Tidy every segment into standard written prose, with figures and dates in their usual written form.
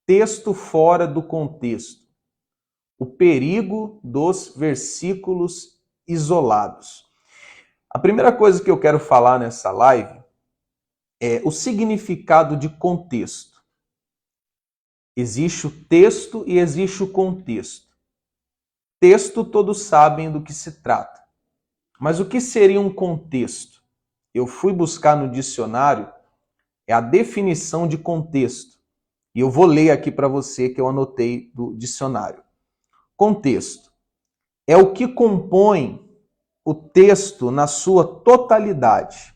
texto fora do contexto. O perigo dos versículos isolados. A primeira coisa que eu quero falar nessa live é o significado de contexto. Existe o texto e existe o contexto. Texto, todos sabem do que se trata. Mas o que seria um contexto? Eu fui buscar no dicionário a definição de contexto. E eu vou ler aqui para você que eu anotei do dicionário. Contexto é o que compõe o texto na sua totalidade.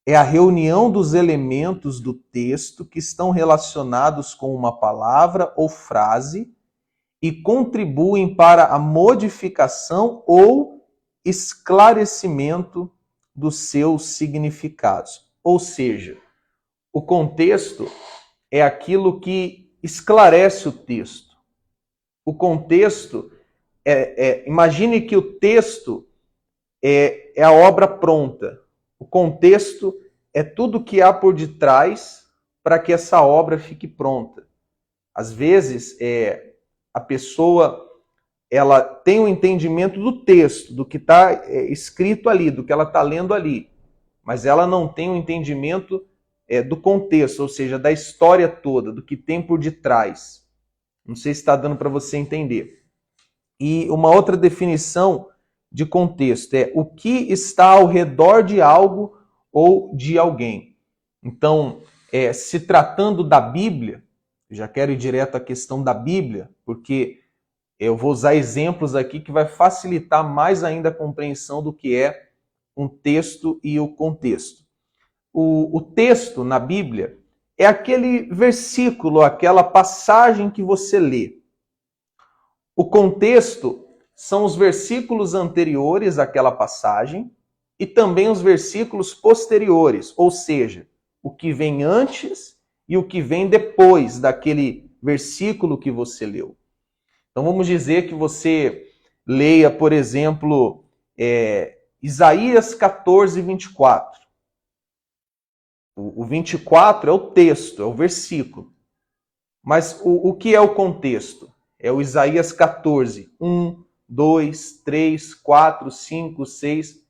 É a reunião dos elementos do texto que estão relacionados com uma palavra ou frase e contribuem para a modificação ou esclarecimento dos seus significados. Ou seja, o contexto é aquilo que esclarece o texto. O contexto imagine que o texto é a obra pronta. O contexto é tudo que há por detrás para que essa obra fique pronta. Às vezes, a pessoa ela tem um entendimento do texto, do que está escrito ali, do que ela está lendo ali, mas ela não tem um entendimento do contexto, ou seja, da história toda, do que tem por detrás. Não sei se está dando para você entender. E uma outra definição de contexto é o que está ao redor de algo ou de alguém. Então, se tratando da Bíblia, já quero ir direto à questão da Bíblia, porque eu vou usar exemplos aqui que vai facilitar mais ainda a compreensão do que é um texto e o contexto. O texto na Bíblia é aquele versículo, aquela passagem que você lê. O contexto são os versículos anteriores àquela passagem e também os versículos posteriores, ou seja, o que vem antes e o que vem depois daquele versículo que você leu. Então vamos dizer que você leia, por exemplo, Isaías 14, 24. O 24 é o texto, é o versículo. Mas o que é o contexto? É o Isaías 14, 1, 2, 3, 4, 5, 6,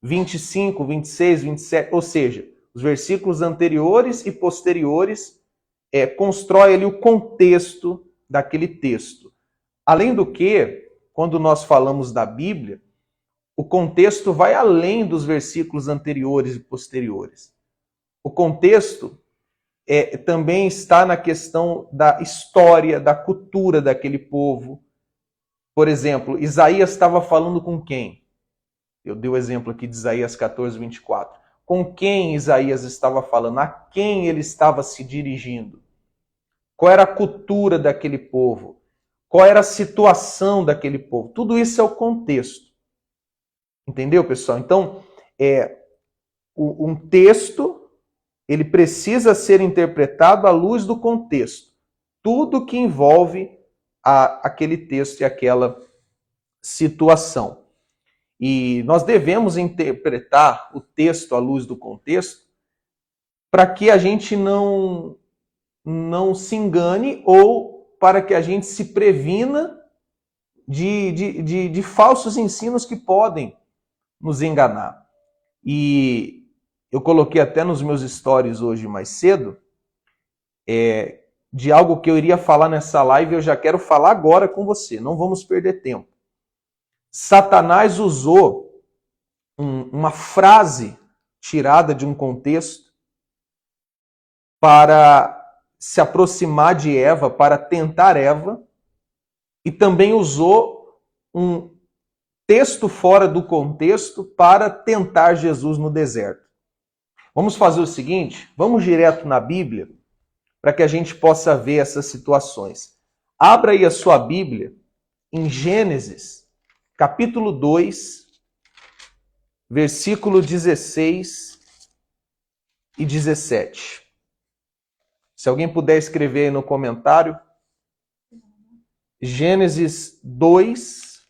25, 26, 27. Ou seja, os versículos anteriores e posteriores constroem ali o contexto daquele texto. Além do que, quando nós falamos da Bíblia, o contexto vai além dos versículos anteriores e posteriores. O contexto também está na questão da história, da cultura daquele povo. Por exemplo, Isaías estava falando com quem? Eu dei o exemplo aqui de Isaías 14, 24. Com quem Isaías estava falando? A quem ele estava se dirigindo? Qual era a cultura daquele povo? Qual era a situação daquele povo? Tudo isso é o contexto. Entendeu, pessoal? Então, um texto ele precisa ser interpretado à luz do contexto. Tudo que envolve aquele texto e aquela situação. E nós devemos interpretar o texto à luz do contexto para que a gente não se engane ou para que a gente se previna de falsos ensinos que podem nos enganar. E eu coloquei até nos meus stories hoje mais cedo, de algo que eu iria falar nessa live, eu já quero falar agora com você, não vamos perder tempo. Satanás usou uma frase tirada de um contexto para se aproximar de Eva, para tentar Eva, e também usou um texto fora do contexto para tentar Jesus no deserto. Vamos fazer o seguinte, vamos direto na Bíblia para que a gente possa ver essas situações. Abra aí a sua Bíblia em Gênesis, capítulo 2, versículo 16 e 17. Se alguém puder escrever aí no comentário. Gênesis 2,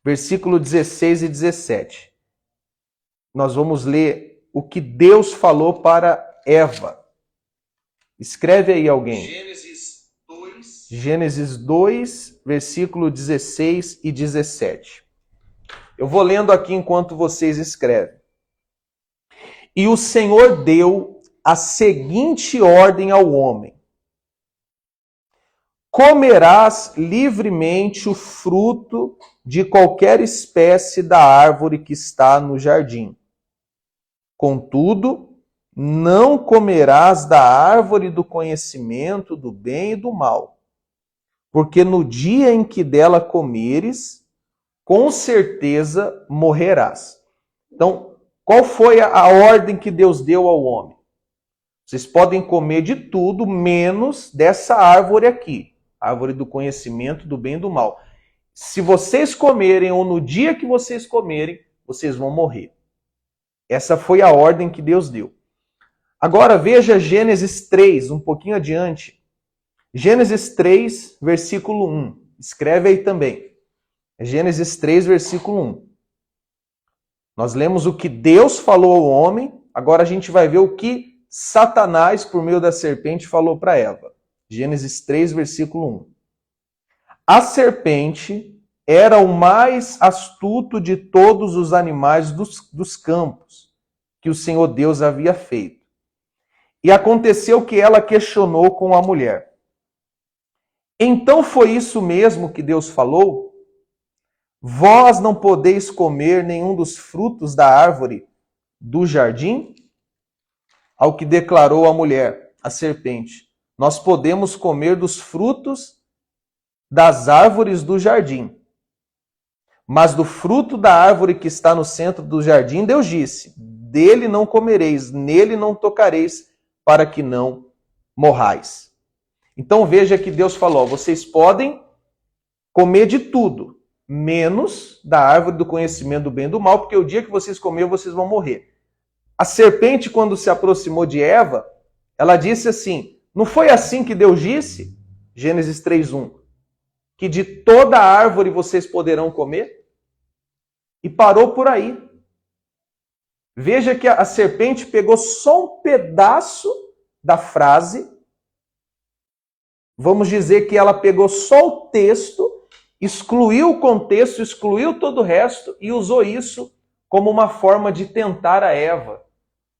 versículo 16 e 17. Nós vamos ler o que Deus falou para Eva. Escreve aí alguém. Gênesis 2, Gênesis 2, versículo 16 e 17. Eu vou lendo aqui enquanto vocês escrevem. E o Senhor deu a seguinte ordem ao homem: comerás livremente o fruto de qualquer espécie da árvore que está no jardim. Contudo, não comerás da árvore do conhecimento do bem e do mal, porque no dia em que dela comeres, com certeza morrerás. Então, qual foi a ordem que Deus deu ao homem? Vocês podem comer de tudo, menos dessa árvore aqui, a árvore do conhecimento do bem e do mal. Se vocês comerem, ou no dia que vocês comerem, vocês vão morrer. Essa foi a ordem que Deus deu. Agora veja Gênesis 3, um pouquinho adiante. Gênesis 3, versículo 1. Escreve aí também. Gênesis 3, versículo 1. Nós lemos o que Deus falou ao homem, agora a gente vai ver o que Satanás, por meio da serpente, falou para Eva. Gênesis 3, versículo 1. A serpente era o mais astuto de todos os animais dos campos que o Senhor Deus havia feito. E aconteceu que ela questionou com a mulher: então foi isso mesmo que Deus falou? Vós não podeis comer nenhum dos frutos da árvore do jardim? Ao que declarou a mulher, a serpente: nós podemos comer dos frutos das árvores do jardim. Mas do fruto da árvore que está no centro do jardim, Deus disse: dele não comereis, nele não tocareis, para que não morrais. Então veja que Deus falou: vocês podem comer de tudo, menos da árvore do conhecimento do bem e do mal, porque o dia que vocês comerem, vocês vão morrer. A serpente, quando se aproximou de Eva, ela disse assim: não foi assim que Deus disse? Gênesis 3:1. Que de toda árvore vocês poderão comer? E parou por aí. Veja que a serpente pegou só um pedaço da frase. Vamos dizer que ela pegou só o texto, excluiu o contexto, excluiu todo o resto e usou isso como uma forma de tentar a Eva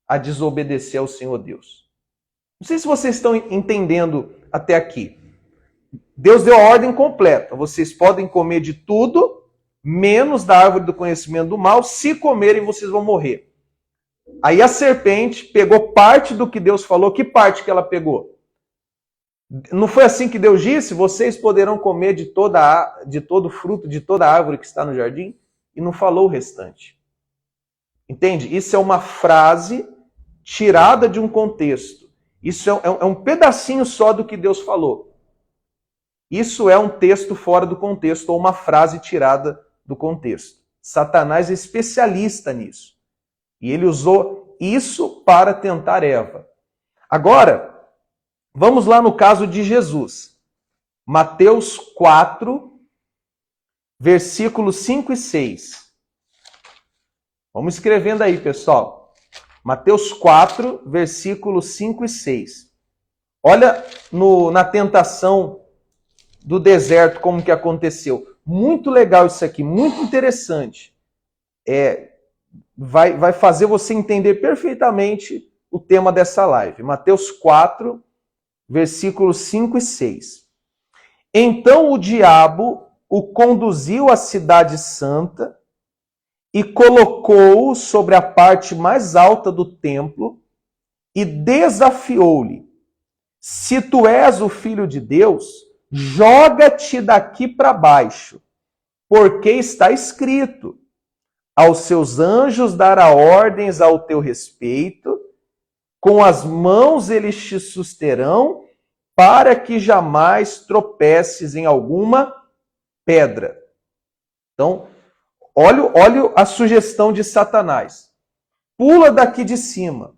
a desobedecer ao Senhor Deus. Não sei se vocês estão entendendo até aqui. Deus deu a ordem completa. Vocês podem comer de tudo, menos da árvore do conhecimento do mal. Se comerem, vocês vão morrer. Aí a serpente pegou parte do que Deus falou. Que parte que ela pegou? Não foi assim que Deus disse? Vocês poderão comer de todo fruto, de toda árvore que está no jardim? E não falou o restante. Entende? Isso é uma frase tirada de um contexto. Isso é um pedacinho só do que Deus falou. Isso é um texto fora do contexto, ou uma frase tirada do contexto. Satanás é especialista nisso. E ele usou isso para tentar Eva. Agora, vamos lá no caso de Jesus. Mateus 4, versículos 5 e 6. Vamos escrevendo aí, pessoal. Mateus 4, versículos 5 e 6. Olha na tentação do deserto, como que aconteceu. Muito legal isso aqui, muito interessante. Vai fazer você entender perfeitamente o tema dessa live. Mateus 4, versículos 5 e 6. Então o diabo o conduziu à cidade santa e colocou-o sobre a parte mais alta do templo e desafiou-lhe: se tu és o filho de Deus, joga-te daqui para baixo, porque está escrito: aos seus anjos dará ordens ao teu respeito, com as mãos eles te susterão, para que jamais tropeces em alguma pedra. Então, olha a sugestão de Satanás. Pula daqui de cima,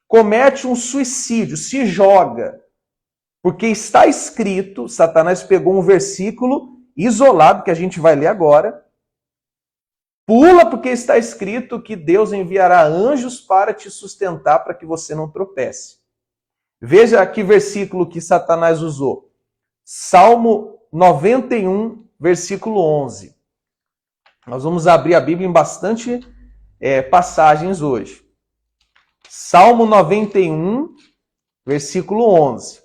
comete um suicídio, se joga. Porque está escrito, Satanás pegou um versículo isolado, que a gente vai ler agora. Pula porque está escrito que Deus enviará anjos para te sustentar, para que você não tropece. Veja que versículo que Satanás usou. Salmo 91, versículo 11. Nós vamos abrir a Bíblia em bastante passagens hoje. Salmo 91, versículo 11.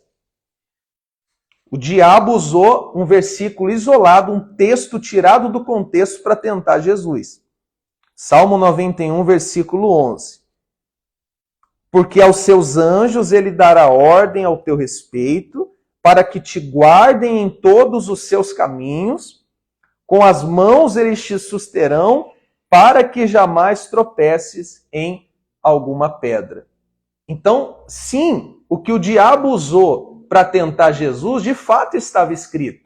O diabo usou um versículo isolado, um texto tirado do contexto para tentar Jesus. Salmo 91, versículo 11. Porque aos seus anjos ele dará ordem ao teu respeito, para que te guardem em todos os seus caminhos, com as mãos eles te susterão, para que jamais tropeces em alguma pedra. Então, sim, o que o diabo usou para tentar Jesus, de fato estava escrito.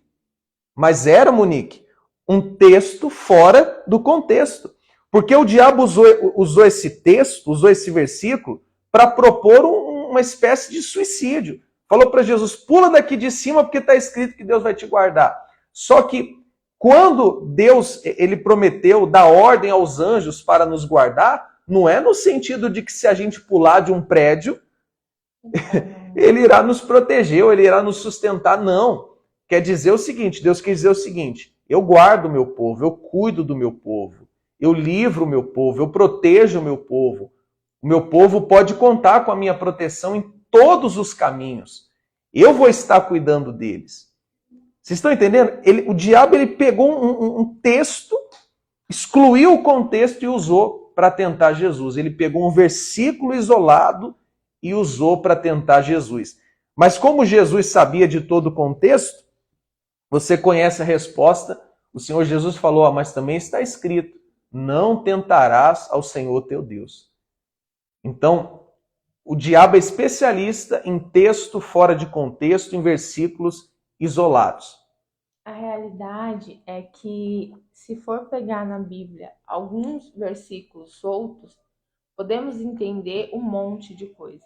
Mas era, Monique, um texto fora do contexto. Porque o diabo usou esse texto, usou esse versículo, para propor uma espécie de suicídio. Falou para Jesus, pula daqui de cima porque está escrito que Deus vai te guardar. Só que quando Deus ele prometeu dar ordem aos anjos para nos guardar, não é no sentido de que se a gente pular de um prédio, ele irá nos proteger, ou ele irá nos sustentar, não. Quer dizer o seguinte, Deus quer dizer o seguinte, eu guardo o meu povo, eu cuido do meu povo, eu livro o meu povo, eu protejo o meu povo. O meu povo pode contar com a minha proteção em todos os caminhos. Eu vou estar cuidando deles. Vocês estão entendendo? O diabo ele pegou um texto, excluiu o contexto e usou para tentar Jesus. Ele pegou um versículo isolado e usou para tentar Jesus. Mas como Jesus sabia de todo o contexto, você conhece a resposta. O Senhor Jesus falou, mas também está escrito, não tentarás ao Senhor teu Deus. Então, o diabo é especialista em texto fora de contexto, em versículos isolados. A realidade é que, se for pegar na Bíblia alguns versículos soltos, podemos entender um monte de coisa.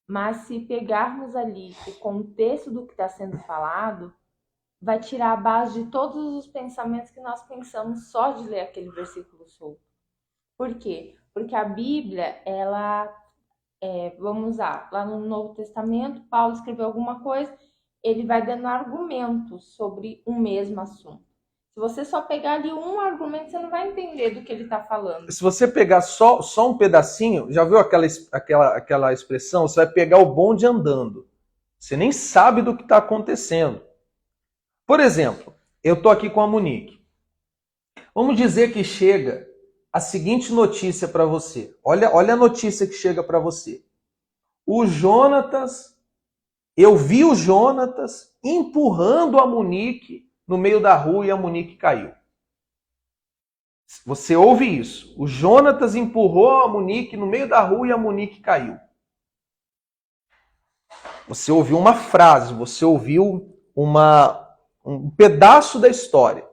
Mas se pegarmos ali o contexto do que está sendo falado, vai tirar a base de todos os pensamentos que nós pensamos só de ler aquele versículo solto. Por quê? Porque a Bíblia, ela, vamos usar, lá no Novo Testamento, Paulo escreveu alguma coisa, ele vai dando argumentos sobre o mesmo assunto. Se você só pegar ali um argumento, você não vai entender do que ele está falando. Se você pegar só um pedacinho, já viu aquela expressão? Você vai pegar o bonde andando. Você nem sabe do que está acontecendo. Por exemplo, eu estou aqui com a Monique. Vamos dizer que chega a seguinte notícia para você. Olha a notícia que chega para você. Eu vi o Jonatas empurrando a Monique no meio da rua e a Monique caiu. Você ouve isso. O Jonatas empurrou a Monique no meio da rua e a Monique caiu. Você ouviu uma frase, você ouviu um pedaço da história.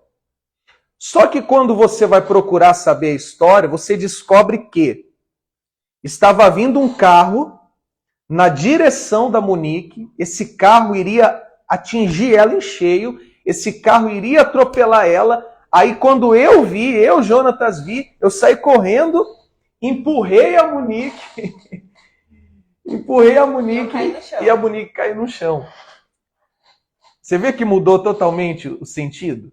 Só que quando você vai procurar saber a história, você descobre que estava vindo um carro na direção da Monique, esse carro iria atingir ela em cheio, esse carro iria atropelar ela. Aí quando eu, Jonatas, vi, eu saí correndo, empurrei a Monique e a Monique caiu no chão. Você vê que mudou totalmente o sentido?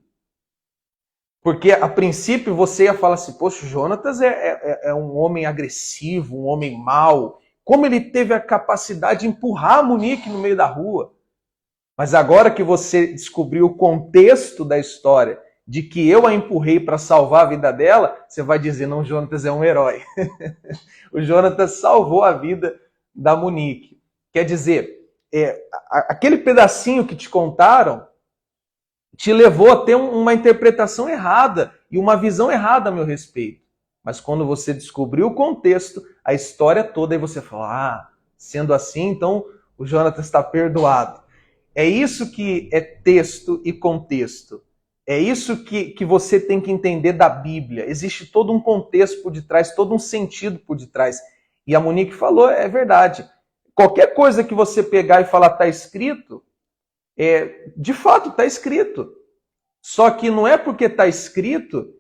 Porque a princípio você ia falar assim, poxa, o Jonatas é um homem agressivo, um homem mau. Como ele teve a capacidade de empurrar a Monique no meio da rua? Mas agora que você descobriu o contexto da história, de que eu a empurrei para salvar a vida dela, você vai dizer, não, o Jonatas é um herói. O Jonatas salvou a vida da Monique. Quer dizer, aquele pedacinho que te contaram te levou a ter uma interpretação errada e uma visão errada a meu respeito. Mas quando você descobriu o contexto, a história toda, aí você fala, sendo assim, então o Jonatas está perdoado. É isso que é texto e contexto. É isso que você tem que entender da Bíblia. Existe todo um contexto por detrás, todo um sentido por detrás. E a Monique falou, é verdade. Qualquer coisa que você pegar e falar está escrito, de fato está escrito. Só que não é porque está escrito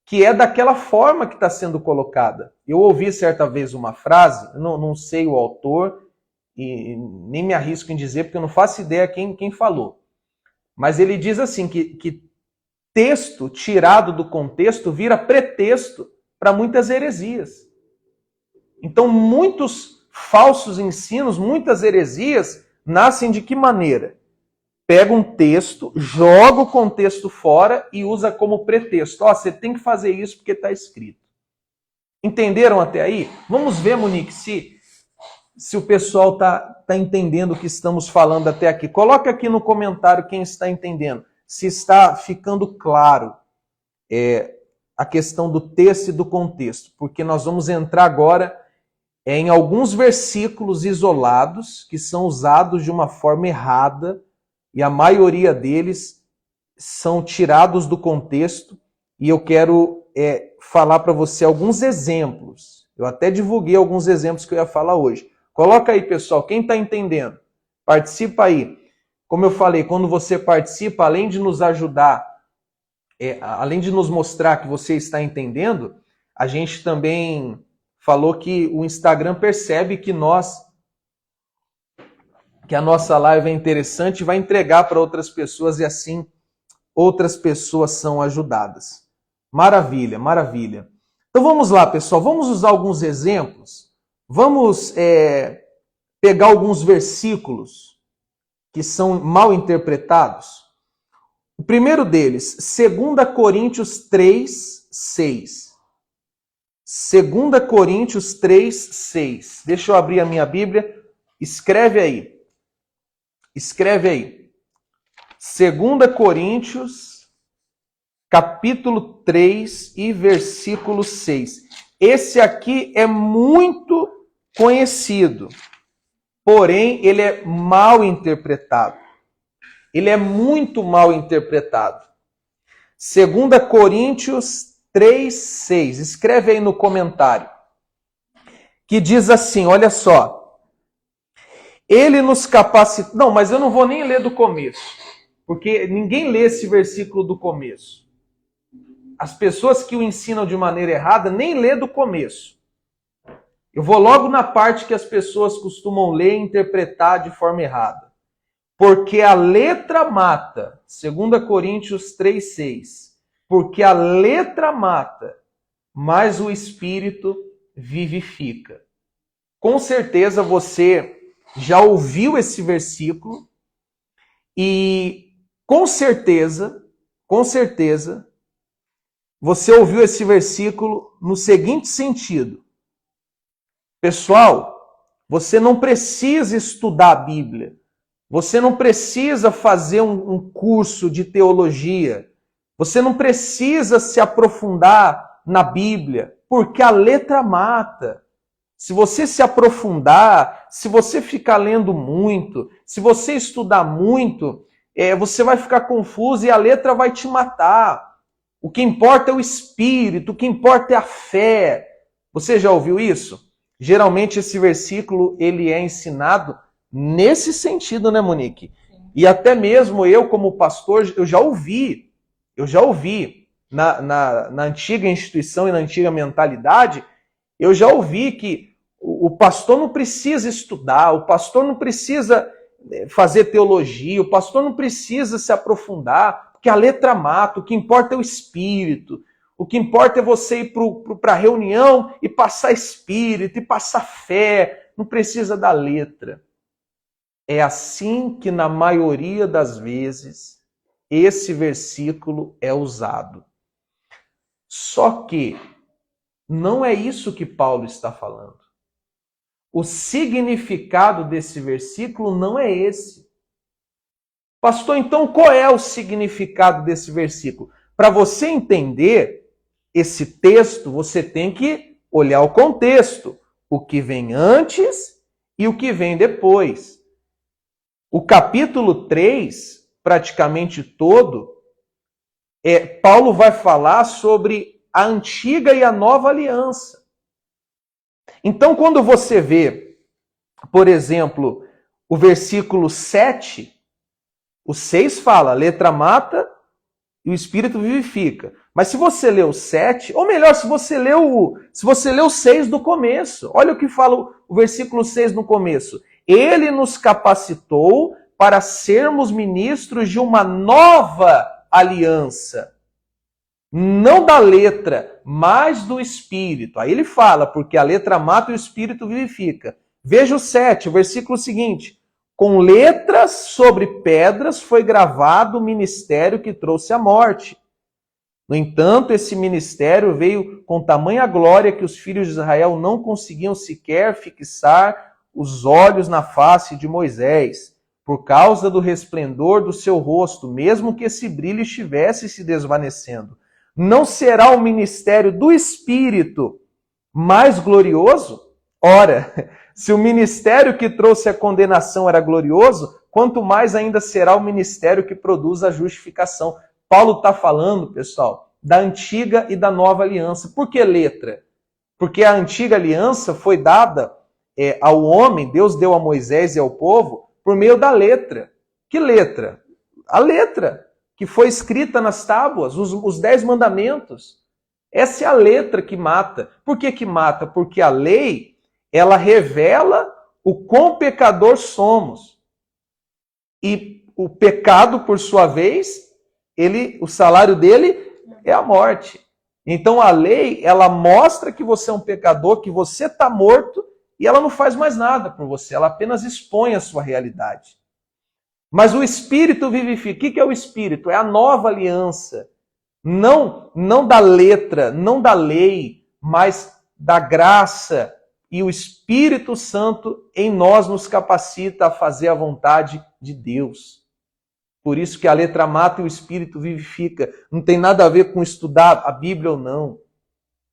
que é daquela forma que está sendo colocada. Eu ouvi certa vez uma frase, não sei o autor, e nem me arrisco em dizer, porque eu não faço ideia quem falou. Mas ele diz assim, que texto tirado do contexto vira pretexto para muitas heresias. Então, muitos falsos ensinos, muitas heresias, nascem de que maneira? Pega um texto, joga o contexto fora e usa como pretexto. Ó, você tem que fazer isso porque está escrito. Entenderam até aí? Vamos ver, Monique, se o pessoal tá entendendo o que estamos falando até aqui. Coloca aqui no comentário quem está entendendo. Se está ficando claro a questão do texto e do contexto. Porque nós vamos entrar agora em alguns versículos isolados que são usados de uma forma errada e a maioria deles são tirados do contexto e eu quero falar para você alguns exemplos. Eu até divulguei alguns exemplos que eu ia falar hoje. Coloca aí, pessoal, quem está entendendo? Participa aí. Como eu falei, quando você participa, além de nos ajudar, além de nos mostrar que você está entendendo, a gente também falou que o Instagram percebe que a nossa live é interessante e vai entregar para outras pessoas e assim outras pessoas são ajudadas. Maravilha, maravilha. Então vamos lá, pessoal, vamos usar alguns exemplos. Vamos pegar alguns versículos que são mal interpretados. O primeiro deles, 2 Coríntios 3, 6. 2 Coríntios 3, 6. Deixa eu abrir a minha Bíblia. Escreve aí. Escreve aí. 2 Coríntios, capítulo 3 e versículo 6. Esse aqui é muito conhecido, porém ele é mal interpretado. Ele é muito mal interpretado. 2 Coríntios 3, 6. Escreve aí no comentário. Que diz assim, olha só. Ele nos capacita... Não, mas eu não vou nem ler do começo. Porque ninguém lê esse versículo do começo. As pessoas que o ensinam de maneira errada nem lê do começo. Eu vou logo na parte que as pessoas costumam ler e interpretar de forma errada. Porque a letra mata. 2 Coríntios 3, 6. Porque a letra mata, mas o Espírito vivifica. Com certeza você já ouviu esse versículo e com certeza, você ouviu esse versículo no seguinte sentido. Pessoal, você não precisa estudar a Bíblia. Você não precisa fazer um curso de teologia. Você não precisa se aprofundar na Bíblia, porque a letra mata. Se você se aprofundar, se você ficar lendo muito, se você estudar muito, você vai ficar confuso e a letra vai te matar. O que importa é o espírito, o que importa é a fé. Você já ouviu isso? Geralmente esse versículo ele é ensinado nesse sentido, né, Monique? Sim. E até mesmo eu, como pastor, eu já ouvi na antiga instituição e na antiga mentalidade, eu já ouvi que o pastor não precisa estudar, o pastor não precisa fazer teologia, o pastor não precisa se aprofundar, porque a letra mata, o que importa é o espírito, o que importa é você ir para a reunião e passar espírito, e passar fé, não precisa da letra. É assim que na maioria das vezes esse versículo é usado. Só que não é isso que Paulo está falando. O significado desse versículo não é esse. Pastor, então qual é o significado desse versículo? Para você entender esse texto, você tem que olhar o contexto. O que vem antes e o que vem depois. O capítulo 3, praticamente todo, Paulo vai falar sobre a antiga e a nova aliança. Então, quando você vê, por exemplo, o versículo 7, o 6 fala, a letra mata e o Espírito vivifica. Mas se você lê o 7, ou melhor, se você lê o 6 do começo, olha o que fala o versículo 6 no começo. Ele nos capacitou para sermos ministros de uma nova aliança. Não da letra, mas do Espírito. Aí ele fala, porque a letra mata e o Espírito vivifica. Veja o 7, o versículo seguinte. Com letras sobre pedras foi gravado o ministério que trouxe a morte. No entanto, esse ministério veio com tamanha glória que os filhos de Israel não conseguiam sequer fixar os olhos na face de Moisés, por causa do resplendor do seu rosto, mesmo que esse brilho estivesse se desvanecendo. Não será o ministério do Espírito mais glorioso? Ora, se o ministério que trouxe a condenação era glorioso, quanto mais ainda será o ministério que produz a justificação. Paulo está falando, pessoal, da antiga e da nova aliança. Por que letra? Porque a antiga aliança foi dada ao homem, Deus deu a Moisés e ao povo, por meio da letra. Que letra? A letra que foi escrita nas tábuas, os 10 mandamentos. Essa é a letra que mata. Por que que mata? Porque a lei, ela revela o quão pecador somos. E o pecado, por sua vez, o salário dele é a morte. Então a lei, ela mostra que você é um pecador, que você está morto, e ela não faz mais nada por você, ela apenas expõe a sua realidade. Mas o Espírito vivifica. O que é o Espírito? É a nova aliança. Não da letra, não da lei, mas da graça. E o Espírito Santo em nós nos capacita a fazer a vontade de Deus. Por isso que a letra mata e o Espírito vivifica. Não tem nada a ver com estudar a Bíblia ou não.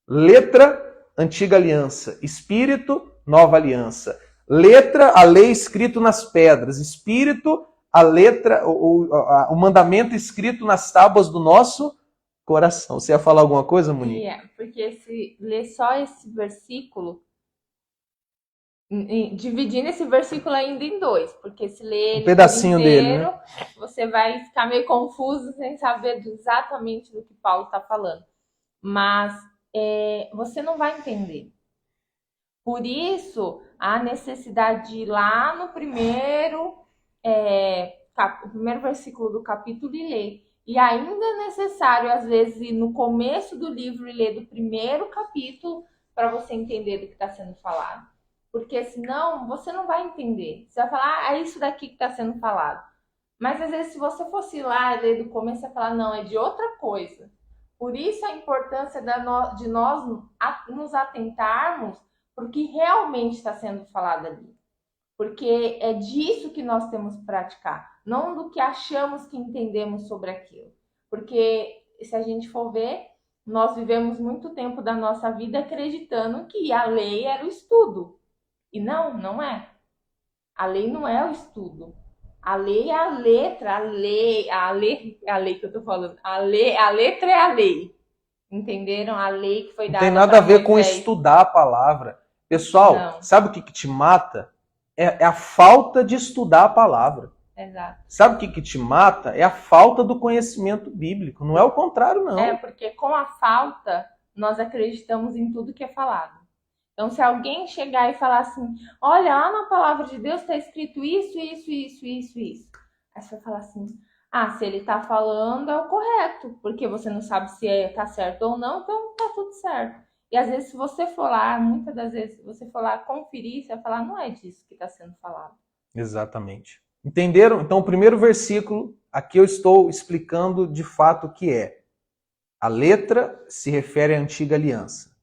Letra, antiga aliança. Espírito, nova aliança. Letra, a lei escrito nas pedras. Espírito, a letra, o mandamento escrito nas tábuas do nosso coração. Você ia falar alguma coisa, Monique? Porque se ler só esse versículo, dividindo esse versículo ainda em 2, porque se ler um pedacinho inteiro, dele, né? Você vai ficar meio confuso sem saber exatamente do que Paulo está falando. Mas você não vai entender. Por isso, a necessidade de ir lá no primeiro versículo do capítulo e ler. E ainda é necessário, às vezes, ir no começo do livro e ler do primeiro capítulo para você entender do que está sendo falado. Porque senão você não vai entender. Você vai falar, é isso daqui que está sendo falado. Mas às vezes, se você fosse lá e ler do começo, você vai falar, não, é de outra coisa. Por isso a importância de nós nos atentarmos para o que realmente está sendo falado ali. Porque é disso que nós temos que praticar, não do que achamos que entendemos sobre aquilo. Porque se a gente for ver, nós vivemos muito tempo da nossa vida acreditando que a lei era o estudo. E não é. A lei não é o estudo. A lei é a letra, a lei que eu tô falando. A letra é a lei. Entenderam? A lei que foi dada. Não tem nada a ver com estudar a palavra. Pessoal, sabe o que te mata? É a falta de estudar a palavra. Exato. Sabe o que te mata? É a falta do conhecimento bíblico. Não é o contrário, não. Porque com a falta, nós acreditamos em tudo que é falado. Então, se alguém chegar e falar assim, olha, lá na palavra de Deus está escrito isso. Aí você vai falar assim, se ele está falando é o correto, porque você não sabe se está certo ou não, então está tudo certo. E às vezes, se você for lá, muitas das vezes, se você for lá conferir, você vai falar, não é disso que está sendo falado. Exatamente. Entenderam? Então, o primeiro versículo, aqui eu estou explicando de fato o que é. A letra se refere à antiga aliança.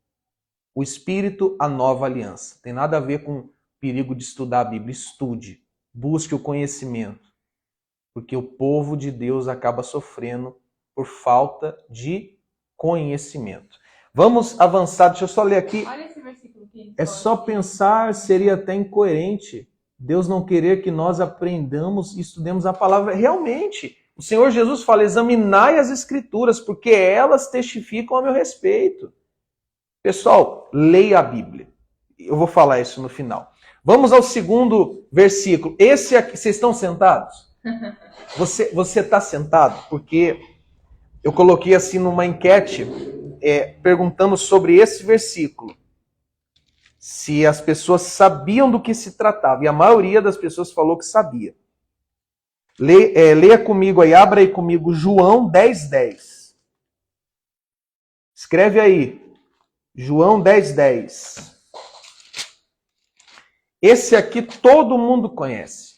O Espírito, a nova aliança. Tem nada a ver com o perigo de estudar a Bíblia. Estude, busque o conhecimento. Porque o povo de Deus acaba sofrendo por falta de conhecimento. Vamos avançar, deixa eu só ler aqui. Olha esse versículo aqui. É só pensar, seria até incoerente Deus não querer que nós aprendamos e estudemos a palavra. Realmente, o Senhor Jesus fala, examinai as Escrituras, porque elas testificam a meu respeito. Pessoal, leia a Bíblia. Eu vou falar isso no final. Vamos ao segundo versículo. Esse aqui, vocês estão sentados? Você está sentado? Porque eu coloquei assim numa enquete, perguntando sobre esse versículo. se as pessoas sabiam do que se tratava. E a maioria das pessoas falou que sabia. Leia comigo aí, abra aí comigo João 10:10. Escreve aí, João 10:10. Esse aqui todo mundo conhece.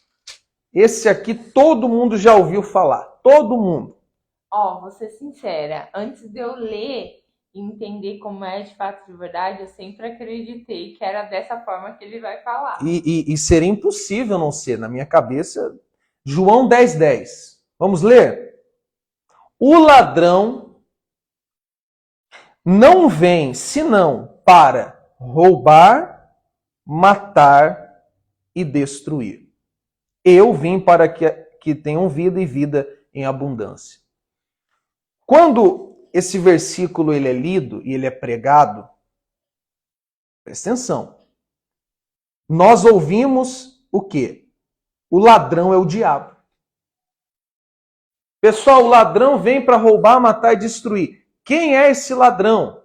Esse aqui todo mundo já ouviu falar. Todo mundo. Vou ser sincera, antes de eu ler e entender como é de fato de verdade, eu sempre acreditei que era dessa forma que ele vai falar. E seria impossível não ser, na minha cabeça. João 10:10. Vamos ler? O ladrão não vem senão para roubar, matar e destruir. Eu vim para que tenham vida e vida em abundância. Quando esse versículo ele é lido e ele é pregado, presta atenção. Nós ouvimos o quê? O ladrão é o diabo. Pessoal, o ladrão vem para roubar, matar e destruir. Quem é esse ladrão?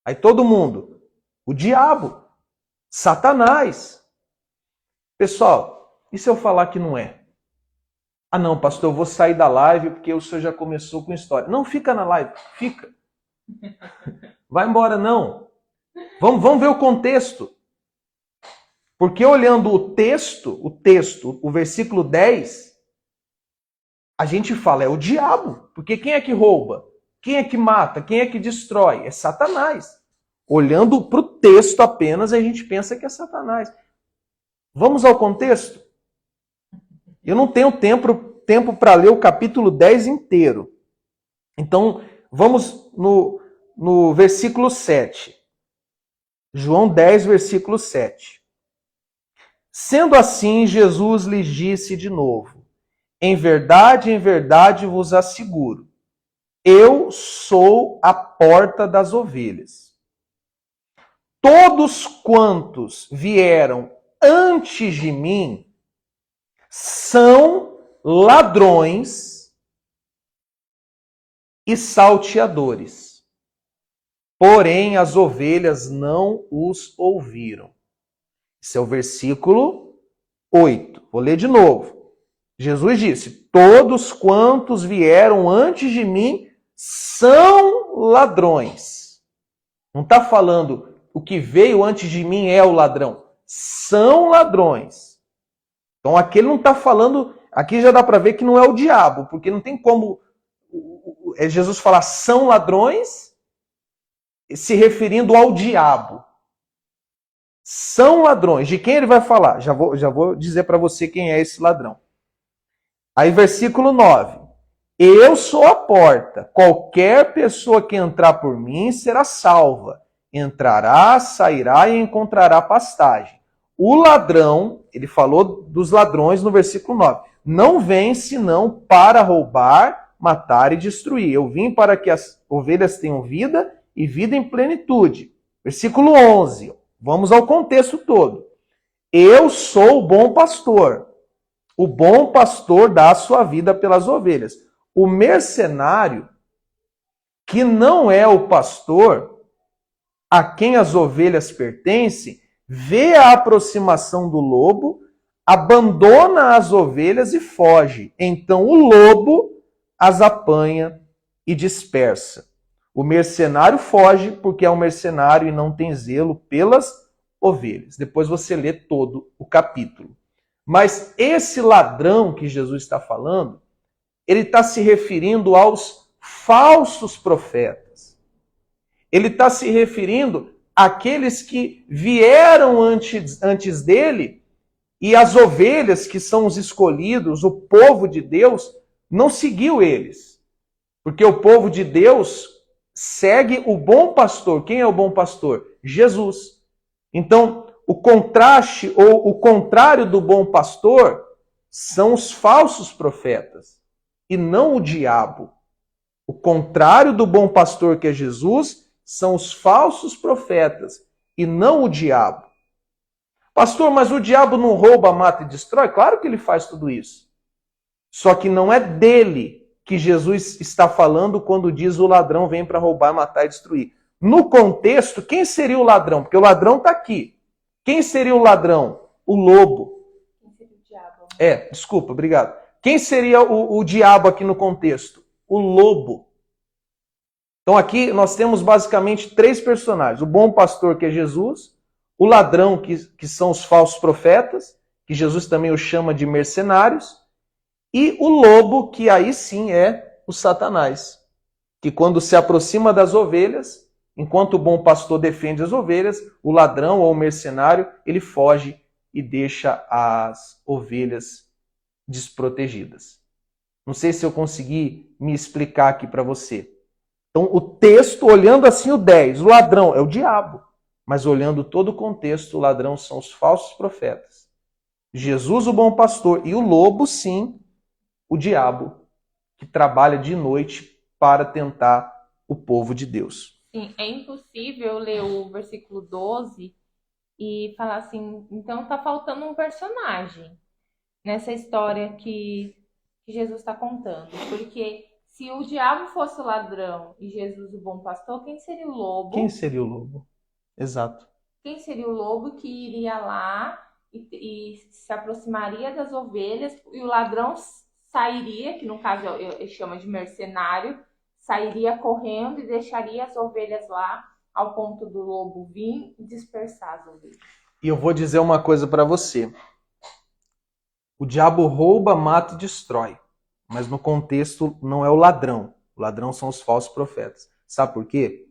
Aí todo mundo. O diabo. Satanás. Pessoal, e se eu falar que não é? Ah não, pastor, eu vou sair da live porque o senhor já começou com história. Não, fica na live. Fica. Vai embora, não. Vamos ver o contexto. Porque olhando o texto, o versículo 10, a gente fala, é o diabo. Porque quem é que rouba? Quem é que mata? Quem é que destrói? É Satanás. Olhando para o texto apenas, a gente pensa que é Satanás. Vamos ao contexto? Eu não tenho tempo para ler o capítulo 10 inteiro. Então, vamos no versículo 7. João 10, versículo 7. Sendo assim, Jesus lhes disse de novo: em verdade vos asseguro, eu sou a porta das ovelhas. Todos quantos vieram antes de mim são ladrões e salteadores. Porém, as ovelhas não os ouviram. Esse é o versículo 8. Vou ler de novo. Jesus disse: todos quantos vieram antes de mim são ladrões. Não está falando o que veio antes de mim é o ladrão. São ladrões. Então aqui ele não está falando, aqui já dá para ver que não é o diabo, porque não tem como Jesus falar são ladrões se referindo ao diabo. São ladrões. De quem ele vai falar? Já vou dizer para você quem é esse ladrão. Aí versículo 9. Eu sou a porta. Qualquer pessoa que entrar por mim será salva. Entrará, sairá e encontrará pastagem. O ladrão, ele falou dos ladrões no versículo 9, não vem senão para roubar, matar e destruir. Eu vim para que as ovelhas tenham vida e vida em plenitude. Versículo 11. Vamos ao contexto todo. Eu sou o bom pastor. O bom pastor dá a sua vida pelas ovelhas. O mercenário, que não é o pastor, a quem as ovelhas pertencem, vê a aproximação do lobo, abandona as ovelhas e foge. Então o lobo as apanha e dispersa. O mercenário foge porque é um mercenário e não tem zelo pelas ovelhas. Depois você lê todo o capítulo. Mas esse ladrão que Jesus está falando, ele está se referindo aos falsos profetas. Ele está se referindo àqueles que vieram antes dele e as ovelhas, que são os escolhidos, o povo de Deus, não seguiu eles. Porque o povo de Deus segue o bom pastor. Quem é o bom pastor? Jesus. Então, o contraste ou o contrário do bom pastor são os falsos profetas e não o diabo. O contrário do bom pastor, que é Jesus, são os falsos profetas e não o diabo. Pastor, mas o diabo não rouba, mata e destrói? Claro que ele faz tudo isso. Só que não é dele que Jesus está falando quando diz o ladrão vem para roubar, matar e destruir. no contexto, quem seria o ladrão? Porque o ladrão está aqui. Quem seria o ladrão? O lobo. Quem seria o diabo? Desculpa, obrigado. Quem seria o diabo aqui no contexto? O lobo. Então aqui nós temos basicamente 3 personagens. O bom pastor, que é Jesus, o ladrão, que são os falsos profetas, que Jesus também os chama de mercenários, e o lobo, que aí sim é o Satanás, que quando se aproxima das ovelhas, enquanto o bom pastor defende as ovelhas, o ladrão ou o mercenário, ele foge e deixa as ovelhas desprotegidas. Não sei se eu consegui me explicar aqui para você. Então, o texto, olhando assim o 10, o ladrão é o diabo, mas olhando todo o contexto, o ladrão são os falsos profetas. Jesus, o bom pastor, e o lobo, sim, o diabo, que trabalha de noite para tentar o povo de Deus. Sim, é impossível ler o versículo 12 e falar assim, então tá faltando um personagem nessa história que Jesus está contando. Porque se o diabo fosse o ladrão e Jesus o bom pastor, quem seria o lobo? Quem seria o lobo? Exato. Quem seria o lobo que iria lá e se aproximaria das ovelhas e o ladrão sairia, que no caso ele chama de mercenário, sairia correndo e deixaria as ovelhas lá ao ponto do lobo vir e dispersar as ovelhas. E eu vou dizer uma coisa para você. O diabo rouba, mata e destrói. Mas no contexto não é o ladrão. O ladrão são os falsos profetas. Sabe por quê?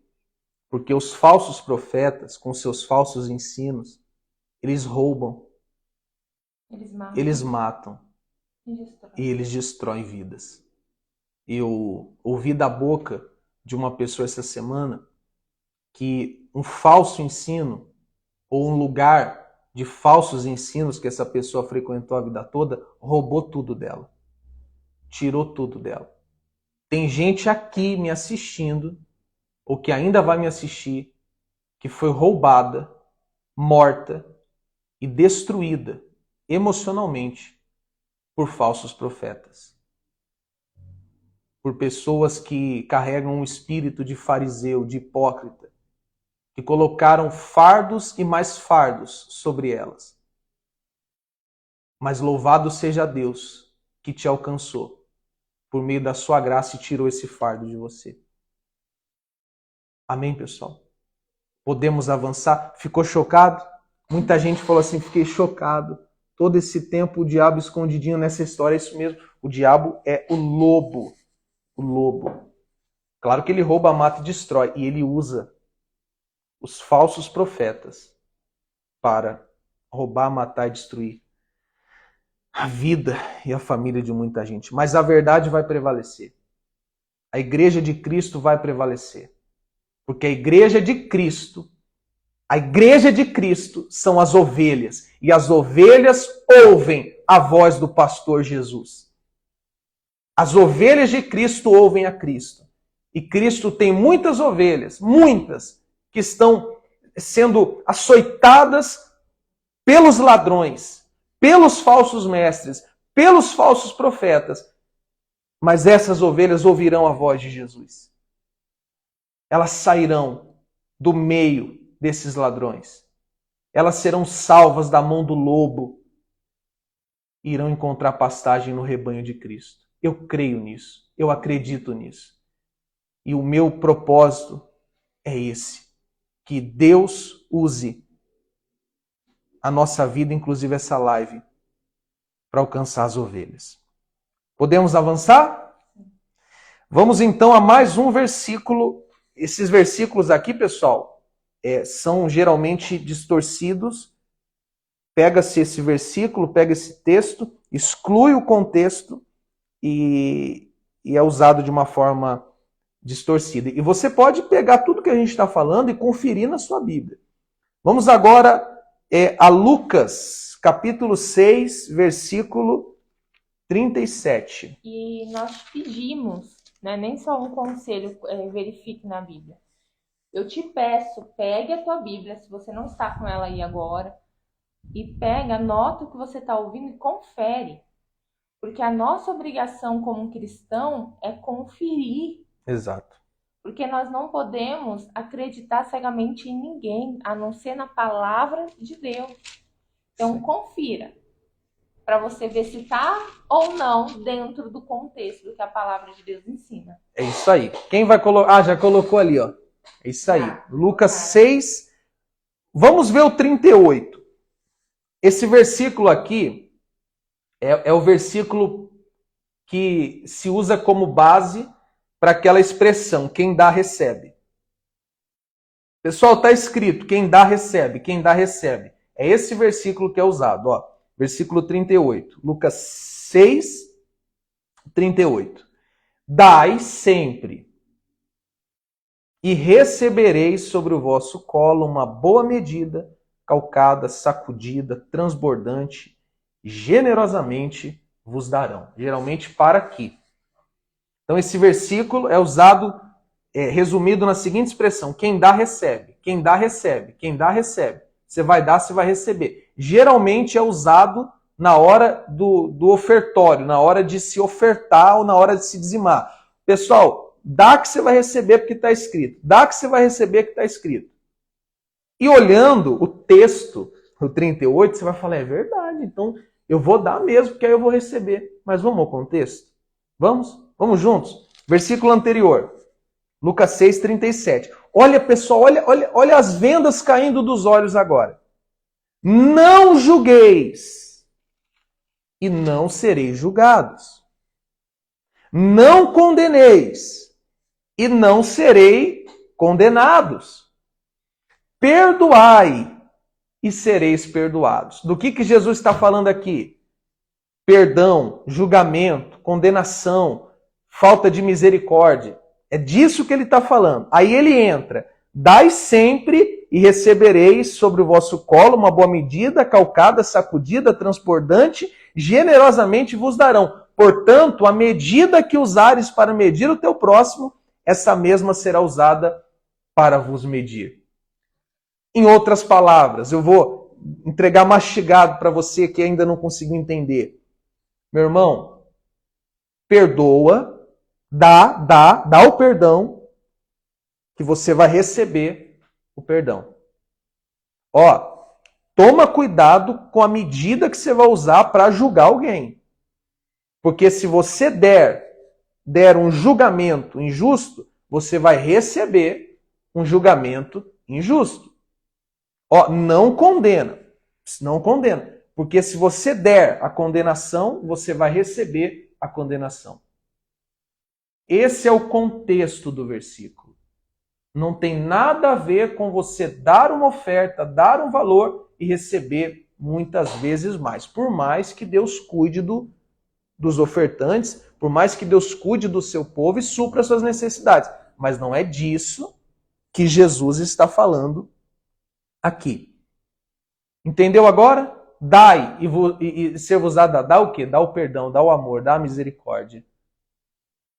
Porque os falsos profetas, com seus falsos ensinos, eles roubam, eles matam e eles destroem vidas. Eu ouvi da boca de uma pessoa essa semana que um falso ensino ou um lugar de falsos ensinos que essa pessoa frequentou a vida toda roubou tudo dela. Tirou tudo dela. Tem gente aqui me assistindo, ou que ainda vai me assistir, que foi roubada, morta e destruída emocionalmente por falsos profetas. Por pessoas que carregam um espírito de fariseu, de hipócrita, que colocaram fardos e mais fardos sobre elas. Mas louvado seja Deus que te alcançou por meio da sua graça e tirou esse fardo de você. Amém, pessoal? Podemos avançar? Ficou chocado? Muita gente falou assim, fiquei chocado. Todo esse tempo o diabo escondidinho nessa história, é isso mesmo. O diabo é o lobo. O lobo. Claro que ele rouba, mata e destrói. E ele usa os falsos profetas para roubar, matar e destruir a vida e a família de muita gente. Mas a verdade vai prevalecer. A igreja de Cristo vai prevalecer. Porque a igreja de Cristo são as ovelhas. E as ovelhas ouvem a voz do pastor Jesus. As ovelhas de Cristo ouvem a Cristo. E Cristo tem muitas ovelhas, muitas, que estão sendo açoitadas pelos ladrões, pelos falsos mestres, pelos falsos profetas. Mas essas ovelhas ouvirão a voz de Jesus. Elas sairão do meio desses ladrões. Elas serão salvas da mão do lobo e irão encontrar pastagem no rebanho de Cristo. Eu creio nisso, eu acredito nisso. E o meu propósito é esse, que Deus use a nossa vida, inclusive essa live, para alcançar as ovelhas. Podemos avançar? Vamos então a mais um versículo. Esses versículos aqui, pessoal, são geralmente distorcidos. Pega-se esse versículo, pega esse texto, exclui o contexto e é usado de uma forma distorcida. E você pode pegar tudo que a gente está falando e conferir na sua Bíblia. Vamos agora a Lucas, capítulo 6, versículo 37. E nós pedimos, né, nem só um conselho, verifique na Bíblia. Eu te peço, pegue a tua Bíblia, se você não está com ela aí agora, e pega, anota o que você está ouvindo e confere. Porque a nossa obrigação como cristão é conferir. Exato. Porque nós não podemos acreditar cegamente em ninguém, a não ser na palavra de Deus. Então, confira, para você ver se está ou não dentro do contexto do que a palavra de Deus ensina. É isso aí. Quem vai colocar? Ah, já colocou ali, ó. É isso aí. Lucas 6. Vamos ver o 38. Esse versículo aqui é o versículo que se usa como base para aquela expressão, quem dá, recebe. Pessoal, está escrito, quem dá, recebe, quem dá, recebe. É esse versículo que é usado, ó. Versículo 38. Lucas 6, 38. Dai sempre, e recebereis sobre o vosso colo uma boa medida, calcada, sacudida, transbordante, generosamente vos darão. Geralmente para aqui. Então esse versículo é usado, resumido na seguinte expressão: quem dá, recebe. Quem dá, recebe. Quem dá, recebe. Você vai dar, você vai receber. Geralmente é usado na hora do ofertório, na hora de se ofertar ou na hora de se dizimar. Pessoal, dá que você vai receber porque está escrito. Dá que você vai receber que está escrito. E olhando o texto, o 38, você vai falar, é verdade, então eu vou dar mesmo, porque aí eu vou receber. Mas vamos ao contexto? Vamos? Vamos juntos? Versículo anterior, Lucas 6, 37. Olha, pessoal, olha as vendas caindo dos olhos agora. Não julgueis e não sereis julgados. Não condeneis e não serei condenados. Perdoai e sereis perdoados. Do que Jesus está falando aqui? Perdão, julgamento, condenação, falta de misericórdia. É disso que ele está falando. Aí ele entra. Dai sempre e recebereis sobre o vosso colo uma boa medida, calcada, sacudida, transbordante, generosamente vos darão. Portanto, a medida que usares para medir o teu próximo, essa mesma será usada para vos medir. Em outras palavras, eu vou entregar mastigado para você que ainda não conseguiu entender. Meu irmão, perdoa, dá o perdão, que você vai receber o perdão. Ó, toma cuidado com a medida que você vai usar para julgar alguém. Porque se você der um julgamento injusto, você vai receber um julgamento injusto. Ó, não condena. Não condena. Porque se você der a condenação, você vai receber a condenação. Esse é o contexto do versículo. Não tem nada a ver com você dar uma oferta, dar um valor e receber muitas vezes mais. Por mais que Deus cuide dos ofertantes, por mais que Deus cuide do seu povo e supra suas necessidades. Mas não é disso que Jesus está falando aqui. Entendeu agora? Dai e ser-vos dado, dá o quê? Dá o perdão, dá o amor, dá a misericórdia.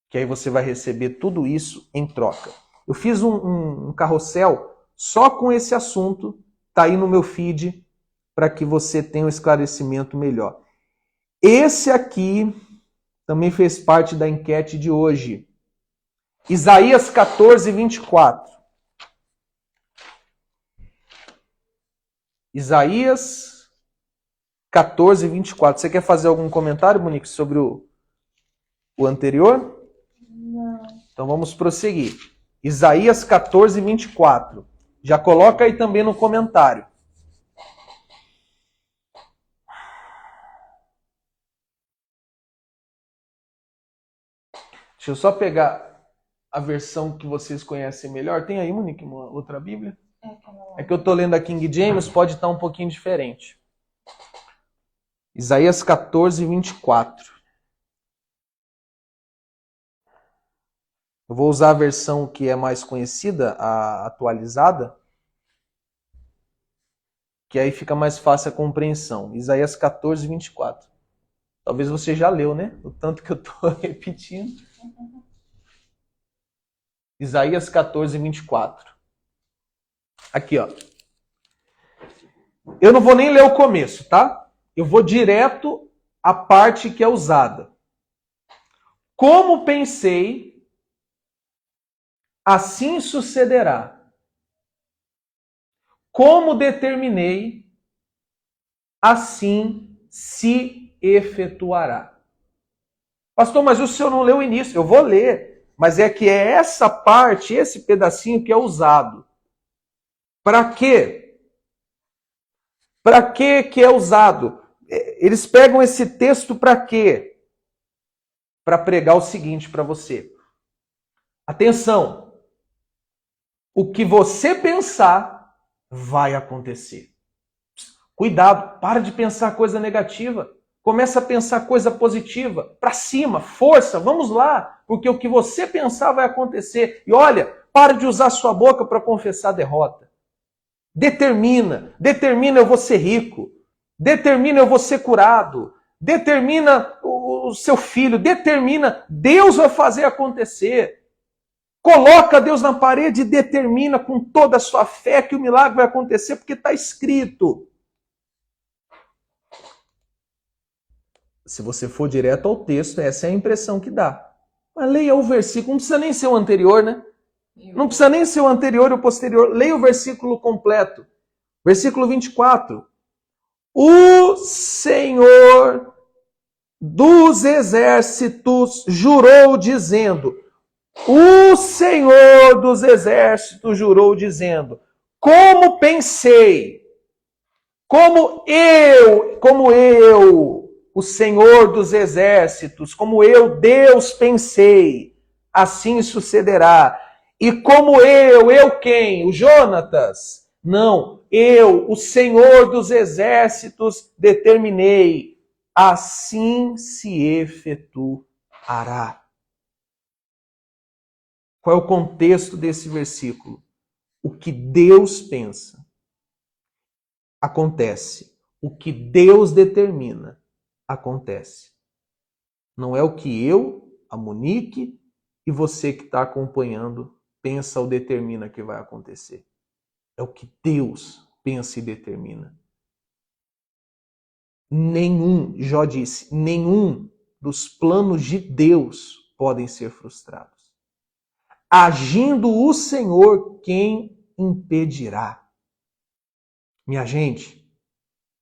Que aí você vai receber tudo isso em troca. Eu fiz um carrossel só com esse assunto, tá aí no meu feed, para que você tenha um esclarecimento melhor. Esse aqui também fez parte da enquete de hoje. Isaías 14, 24. Isaías 14, 24. Você quer fazer algum comentário, Monique, sobre o anterior? Não. Então vamos prosseguir. Isaías 14, 24. Já coloca aí também no comentário. Deixa eu só pegar a versão que vocês conhecem melhor. Tem aí, Monique, uma outra Bíblia? É que eu estou lendo a King James, pode estar um pouquinho diferente. Isaías 14, 24. Eu vou usar a versão que é mais conhecida, a atualizada, que aí fica mais fácil a compreensão. Isaías 14, 24. Talvez você já leu, né? O tanto que eu estou repetindo. Isaías 14, 24. Aqui, ó. Eu não vou nem ler o começo, tá? Eu vou direto à parte que é usada. Como pensei assim sucederá. Como determinei, assim se efetuará. Pastor, mas o senhor não leu o início. Eu vou ler, mas é que é essa parte, esse pedacinho que é usado. Para quê? Para que é usado? Eles pegam esse texto para quê? Para pregar o seguinte para você. Atenção! O que você pensar vai acontecer. Cuidado, para de pensar coisa negativa. Começa a pensar coisa positiva. Para cima, força, vamos lá. Porque o que você pensar vai acontecer. E olha, para de usar sua boca para confessar derrota. Determina eu vou ser rico. Determina eu vou ser curado. Determina o seu filho. Determina, Deus vai fazer acontecer. Coloca Deus na parede e determina com toda a sua fé que o milagre vai acontecer, porque está escrito. Se você for direto ao texto, essa é a impressão que dá. Mas leia o versículo, não precisa nem ser o anterior, né? Não precisa nem ser o anterior e o posterior. Leia o versículo completo. Versículo 24. O Senhor dos exércitos jurou dizendo, o Senhor dos exércitos jurou dizendo, como pensei, como eu, o Senhor dos exércitos, como eu, Deus, pensei, assim sucederá. E como eu quem? O Jonatas? Não, eu, o Senhor dos exércitos, determinei, assim se efetuará. Qual é o contexto desse versículo? O que Deus pensa acontece. O que Deus determina acontece. Não é o que eu, a Monique e você que está acompanhando pensa ou determina que vai acontecer. É o que Deus pensa e determina. Jó disse, nenhum dos planos de Deus podem ser frustrados. Agindo o Senhor, quem impedirá? Minha gente,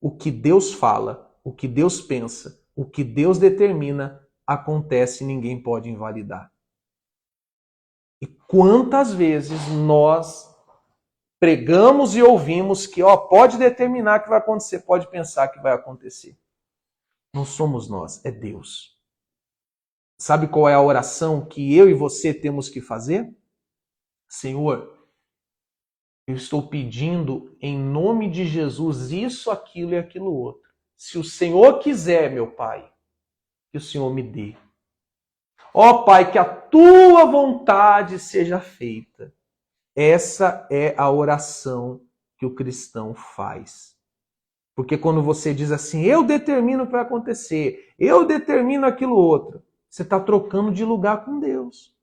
o que Deus fala, o que Deus pensa, o que Deus determina, acontece e ninguém pode invalidar. E quantas vezes nós pregamos e ouvimos que pode determinar que vai acontecer, pode pensar que vai acontecer. Não somos nós, é Deus. Sabe qual é a oração que eu e você temos que fazer? Senhor, eu estou pedindo em nome de Jesus isso, aquilo e aquilo outro. Se o Senhor quiser, meu Pai, que o Senhor me dê. Ó Pai, que a tua vontade seja feita. Essa é a oração que o cristão faz. Porque quando você diz assim, eu determino o que vai acontecer, eu determino aquilo outro, você está trocando de lugar com Deus.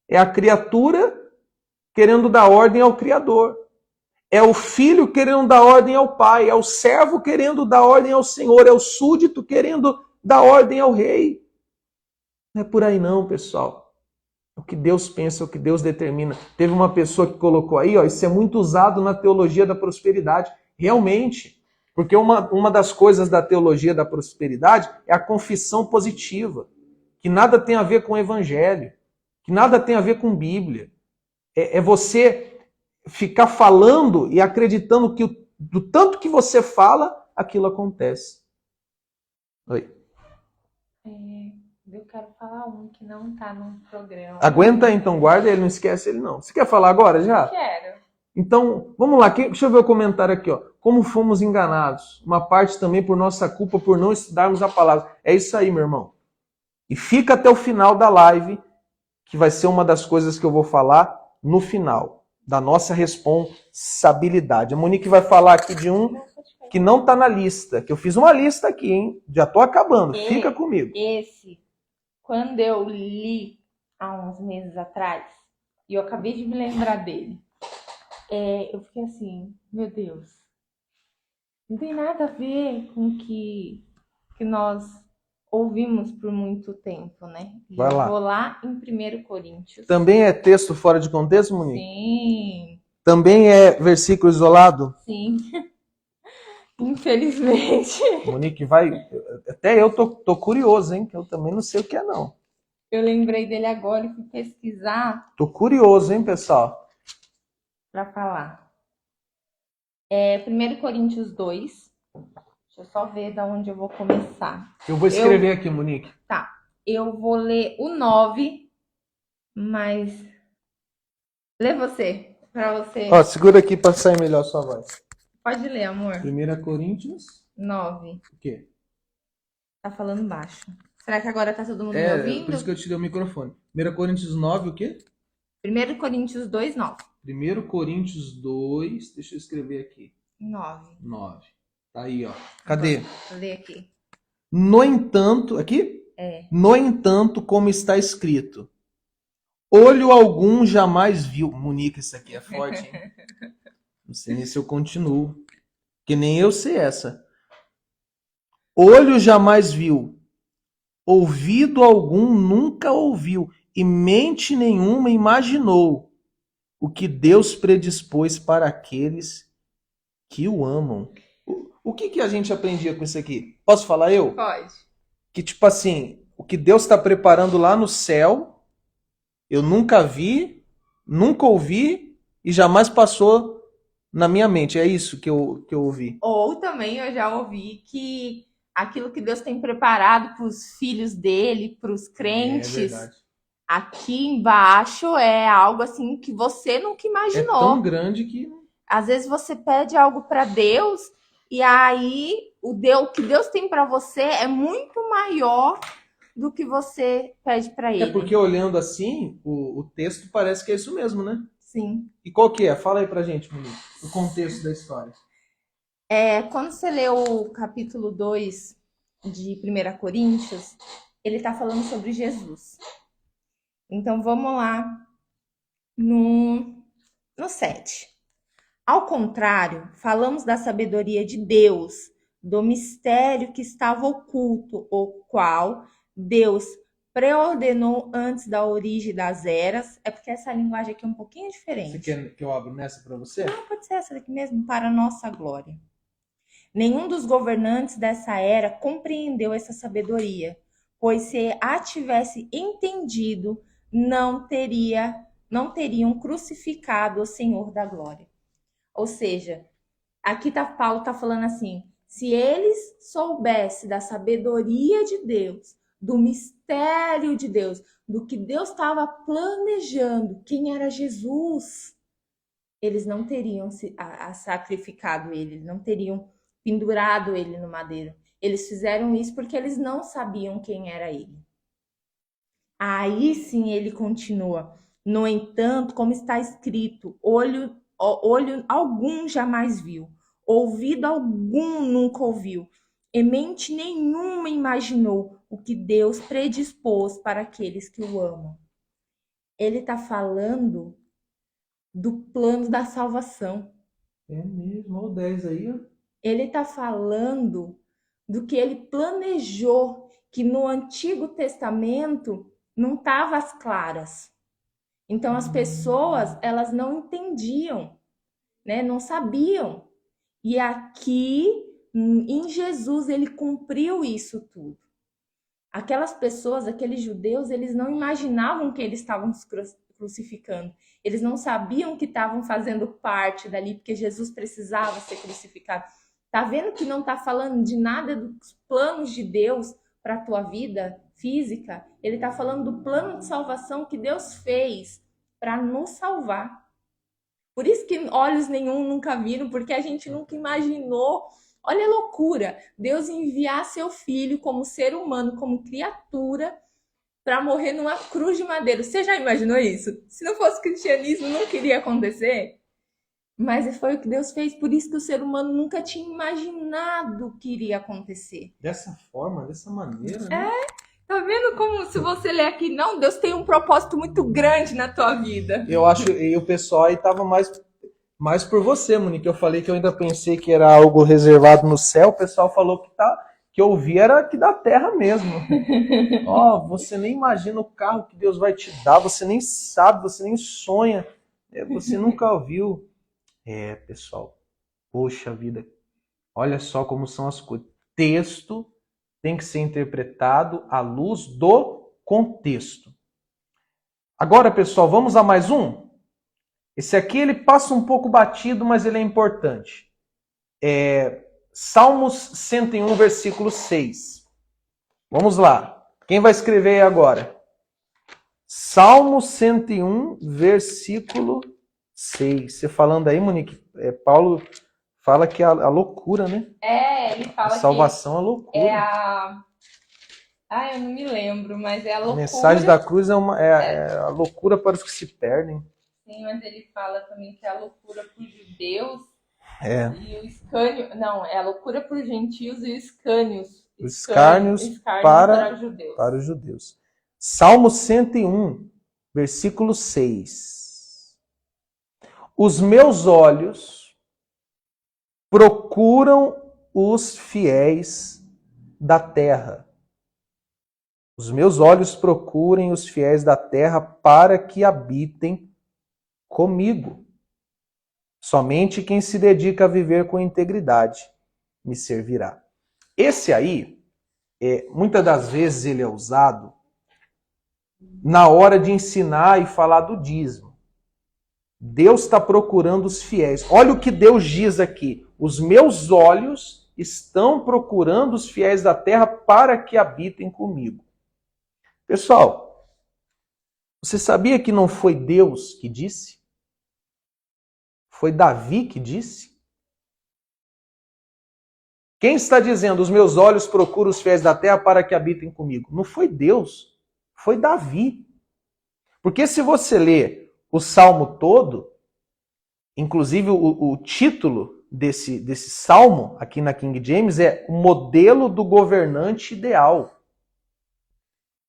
É a criatura querendo dar ordem ao Criador. É o filho querendo dar ordem ao pai. É o servo querendo dar ordem ao Senhor. É o súdito querendo dar ordem ao rei. Não é por aí não, pessoal. O que Deus pensa, o que Deus determina. Teve uma pessoa que colocou aí, isso é muito usado na teologia da prosperidade. Realmente. Porque uma das coisas da teologia da prosperidade é a confissão positiva. Que nada tem a ver com o evangelho. Que nada tem a ver com Bíblia. É você ficar falando e acreditando que do tanto que você fala, aquilo acontece. Oi. Eu quero falar um que não está no programa. Aguenta aí, então, guarda ele, não esquece ele não. Você quer falar agora já? Quero. Então, vamos lá, deixa eu ver o comentário aqui, ó. Como fomos enganados. Uma parte também por nossa culpa por não estudarmos a palavra. É isso aí, meu irmão. E fica até o final da live, que vai ser uma das coisas que eu vou falar no final, da nossa responsabilidade. A Monique vai falar aqui de um que não está na lista, que eu fiz uma lista aqui, hein? Já estou acabando, fica comigo. Esse, quando eu li há uns meses atrás, e eu acabei de me lembrar dele, eu fiquei assim, meu Deus, não tem nada a ver com que nós ouvimos por muito tempo, né? Vai lá. Vou lá em 1 Coríntios. Também é texto fora de contexto, Monique? Sim. Também é versículo isolado? Sim. Infelizmente. Monique, vai... Até eu tô curioso, hein? Que eu também não sei o que é, não. Eu lembrei dele agora e fui pesquisar Tô curioso, hein, pessoal? para falar. 1 Coríntios 2. Deixa eu só ver de onde eu vou começar. Eu vou escrever aqui, Monique. Tá. Eu vou ler o 9, mas... Lê você, pra você. Ó, segura aqui pra sair melhor a sua voz. Pode ler, amor. 1 Coríntios... 9. O quê? Tá falando baixo. Será que agora tá todo mundo me ouvindo? Por isso que eu tirei o microfone. 1 Coríntios 9, o quê? 1 Coríntios 2, 9. 1 Coríntios 2, deixa eu escrever aqui. 9. 9. Tá aí, ó. Cadê? Vou ler aqui. No entanto, aqui? É. No entanto, como está escrito, olho algum jamais viu. Monique, isso aqui é forte, hein? Não sei nem se eu continuo. Que nem eu sei essa. Olho jamais viu, ouvido algum nunca ouviu, e mente nenhuma imaginou o que Deus predispôs para aqueles que o amam. O que a gente aprendia com isso aqui? Posso falar eu? Pode. Que tipo assim, o que Deus está preparando lá no céu, eu nunca vi, nunca ouvi e jamais passou na minha mente. É isso que eu ouvi. Ou também eu já ouvi que aquilo que Deus tem preparado para os filhos dele, para os crentes, aqui embaixo é algo assim que você nunca imaginou. É tão grande que... Às vezes você pede algo para Deus e aí o que Deus tem para você é muito maior do que você pede para ele. É porque olhando assim, o texto parece que é isso mesmo, né? Sim. E qual que é? Fala aí pra gente, Monique, o contexto da história. Quando você lê o capítulo 2 de 1 Coríntios, ele está falando sobre Jesus. Então vamos lá no 7. Ao contrário, falamos da sabedoria de Deus, do mistério que estava oculto, o qual Deus preordenou antes da origem das eras. É porque essa linguagem aqui é um pouquinho diferente. Você quer que eu abra nessa para você? Não, pode ser essa daqui mesmo, para a nossa glória. Nenhum dos governantes dessa era compreendeu essa sabedoria, pois se a tivesse entendido, não teriam crucificado o Senhor da glória. Ou seja, aqui Paulo está falando assim, se eles soubessem da sabedoria de Deus, do mistério de Deus, do que Deus estava planejando, quem era Jesus, eles não teriam sacrificado ele, não teriam pendurado ele no madeiro. Eles fizeram isso porque eles não sabiam quem era ele. Aí sim ele continua. No entanto, como está escrito, olho algum jamais viu, ouvido algum nunca ouviu, e mente nenhuma imaginou o que Deus predispôs para aqueles que o amam. Ele está falando do plano da salvação. É mesmo, olha o 10 aí, ó. Ele está falando do que ele planejou, que no Antigo Testamento não estava às claras. Então as pessoas, elas não entendiam, né? Não sabiam. E aqui em Jesus ele cumpriu isso tudo. Aquelas pessoas, aqueles judeus, eles não imaginavam que eles estavam crucificando. Eles não sabiam que estavam fazendo parte dali, porque Jesus precisava ser crucificado. Tá vendo que não tá falando de nada dos planos de Deus para a tua vida física? Ele tá falando do plano de salvação que Deus fez para nos salvar. Por isso que olhos nenhum nunca viram, porque a gente nunca imaginou. Olha a loucura, Deus enviar seu filho como ser humano, como criatura, para morrer numa cruz de madeira. Você já imaginou isso? Se não fosse cristianismo, não queria acontecer? Mas foi o que Deus fez, por isso que o ser humano nunca tinha imaginado que iria acontecer. Dessa forma, dessa maneira, né? Tá vendo como se você ler aqui, não, Deus tem um propósito muito grande na tua vida. Eu acho, e o pessoal aí tava mais por você, Monique. Eu falei que eu ainda pensei que era algo reservado no céu, o pessoal falou que eu ouvi era aqui da terra mesmo. Ó, você nem imagina o carro que Deus vai te dar, você nem sabe, você nem sonha, você nunca ouviu. Pessoal, poxa vida, olha só como são as coisas. Texto tem que ser interpretado à luz do contexto. Agora, pessoal, vamos a mais um? Esse aqui ele passa um pouco batido, mas ele é importante. Salmos 101, versículo 6. Vamos lá. Quem vai escrever aí agora? Salmo 101, versículo 6. Você falando aí, Monique, Paulo fala que é a loucura, né? Ele fala a salvação é loucura. É a... eu não me lembro, mas é a loucura. A mensagem da cruz é a loucura para os que se perdem. Sim, mas ele fala também que é a loucura para os judeus e o escânio... Não, é a loucura para os gentios e os escárnios para os judeus. Salmo 101, versículo 6. Os meus olhos procuram os fiéis da terra. Os meus olhos procurem os fiéis da terra para que habitem comigo. Somente quem se dedica a viver com integridade me servirá. Esse aí, muitas das vezes ele é usado na hora de ensinar e falar do dízimo. Deus está procurando os fiéis. Olha o que Deus diz aqui. Os meus olhos estão procurando os fiéis da terra para que habitem comigo. Pessoal, você sabia que não foi Deus que disse? Foi Davi que disse? Quem está dizendo, os meus olhos procuram os fiéis da terra para que habitem comigo? Não foi Deus, foi Davi. Porque se você ler o Salmo todo, inclusive o título desse Salmo, aqui na King James, é o modelo do governante ideal.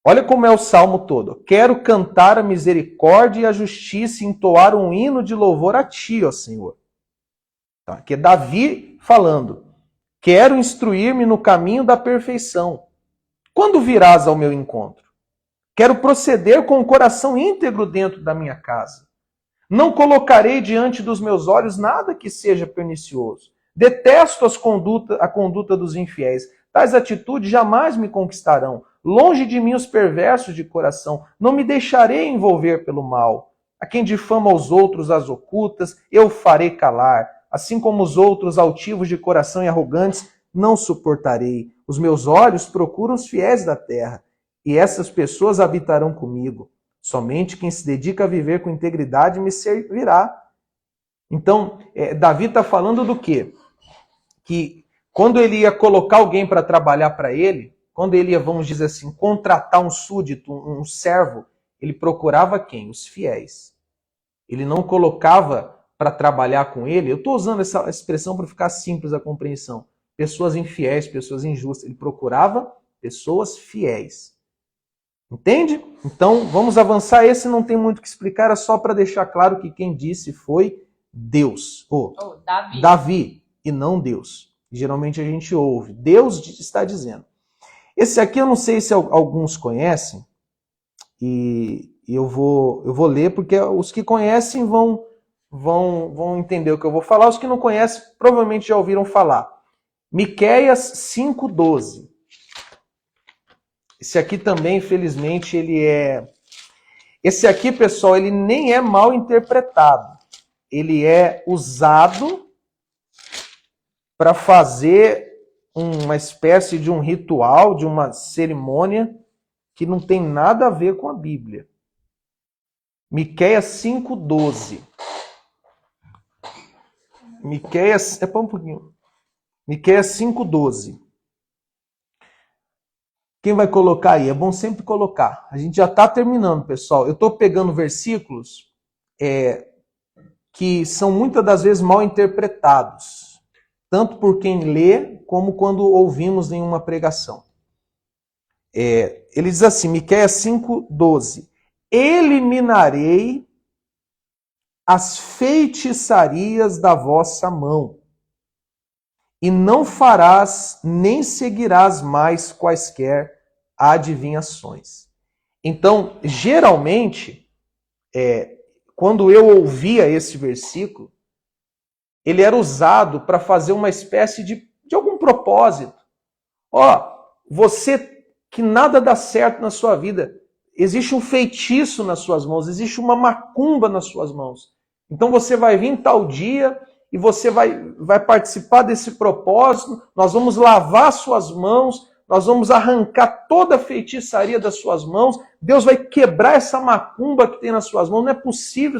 Olha como é o Salmo todo. Quero cantar a misericórdia e a justiça e entoar um hino de louvor a ti, ó Senhor. Então, aqui é Davi falando. Quero instruir-me no caminho da perfeição. Quando virás ao meu encontro? Quero proceder com o coração íntegro dentro da minha casa. Não colocarei diante dos meus olhos nada que seja pernicioso. Detesto a conduta dos infiéis. Tais atitudes jamais me conquistarão. Longe de mim os perversos de coração. Não me deixarei envolver pelo mal. A quem difama os outros as ocultas, eu farei calar. Assim como os outros altivos de coração e arrogantes, não suportarei. Os meus olhos procuram os fiéis da terra, e essas pessoas habitarão comigo. Somente quem se dedica a viver com integridade me servirá. Então, Davi está falando do quê? Que quando ele ia colocar alguém para trabalhar para ele, quando ele ia, vamos dizer assim, contratar um súdito, um servo, ele procurava quem? Os fiéis. Ele não colocava para trabalhar com ele, eu estou usando essa expressão para ficar simples a compreensão, pessoas infiéis, pessoas injustas. Ele procurava pessoas fiéis. Entende? Então, vamos avançar. Esse não tem muito o que explicar, era só para deixar claro que quem disse foi Deus. Davi, e não Deus. Geralmente a gente ouve. Deus está dizendo. Esse aqui eu não sei se alguns conhecem, e eu vou ler, porque os que conhecem vão entender o que eu vou falar. Os que não conhecem provavelmente já ouviram falar. Miqueias 5:12. Esse aqui também, infelizmente, ele é... Esse aqui, pessoal, ele nem é mal interpretado. Ele é usado para fazer uma espécie de um ritual, de uma cerimônia que não tem nada a ver com a Bíblia. Miqueias 5:12. Miqueias 5:12. Quem vai colocar aí? É bom sempre colocar. A gente já está terminando, pessoal. Eu estou pegando versículos que são muitas das vezes mal interpretados, tanto por quem lê, como quando ouvimos em uma pregação. Ele diz assim, Miqueias 5:12. Eliminarei as feitiçarias da vossa mão, e não farás nem seguirás mais quaisquer adivinhações. Então, geralmente, quando eu ouvia esse versículo, ele era usado para fazer uma espécie de algum propósito. Você que nada dá certo na sua vida, existe um feitiço nas suas mãos, existe uma macumba nas suas mãos. Então você vai vir tal dia e você vai participar desse propósito, nós vamos lavar suas mãos, nós vamos arrancar toda a feitiçaria das suas mãos, Deus vai quebrar essa macumba que tem nas suas mãos, não é possível,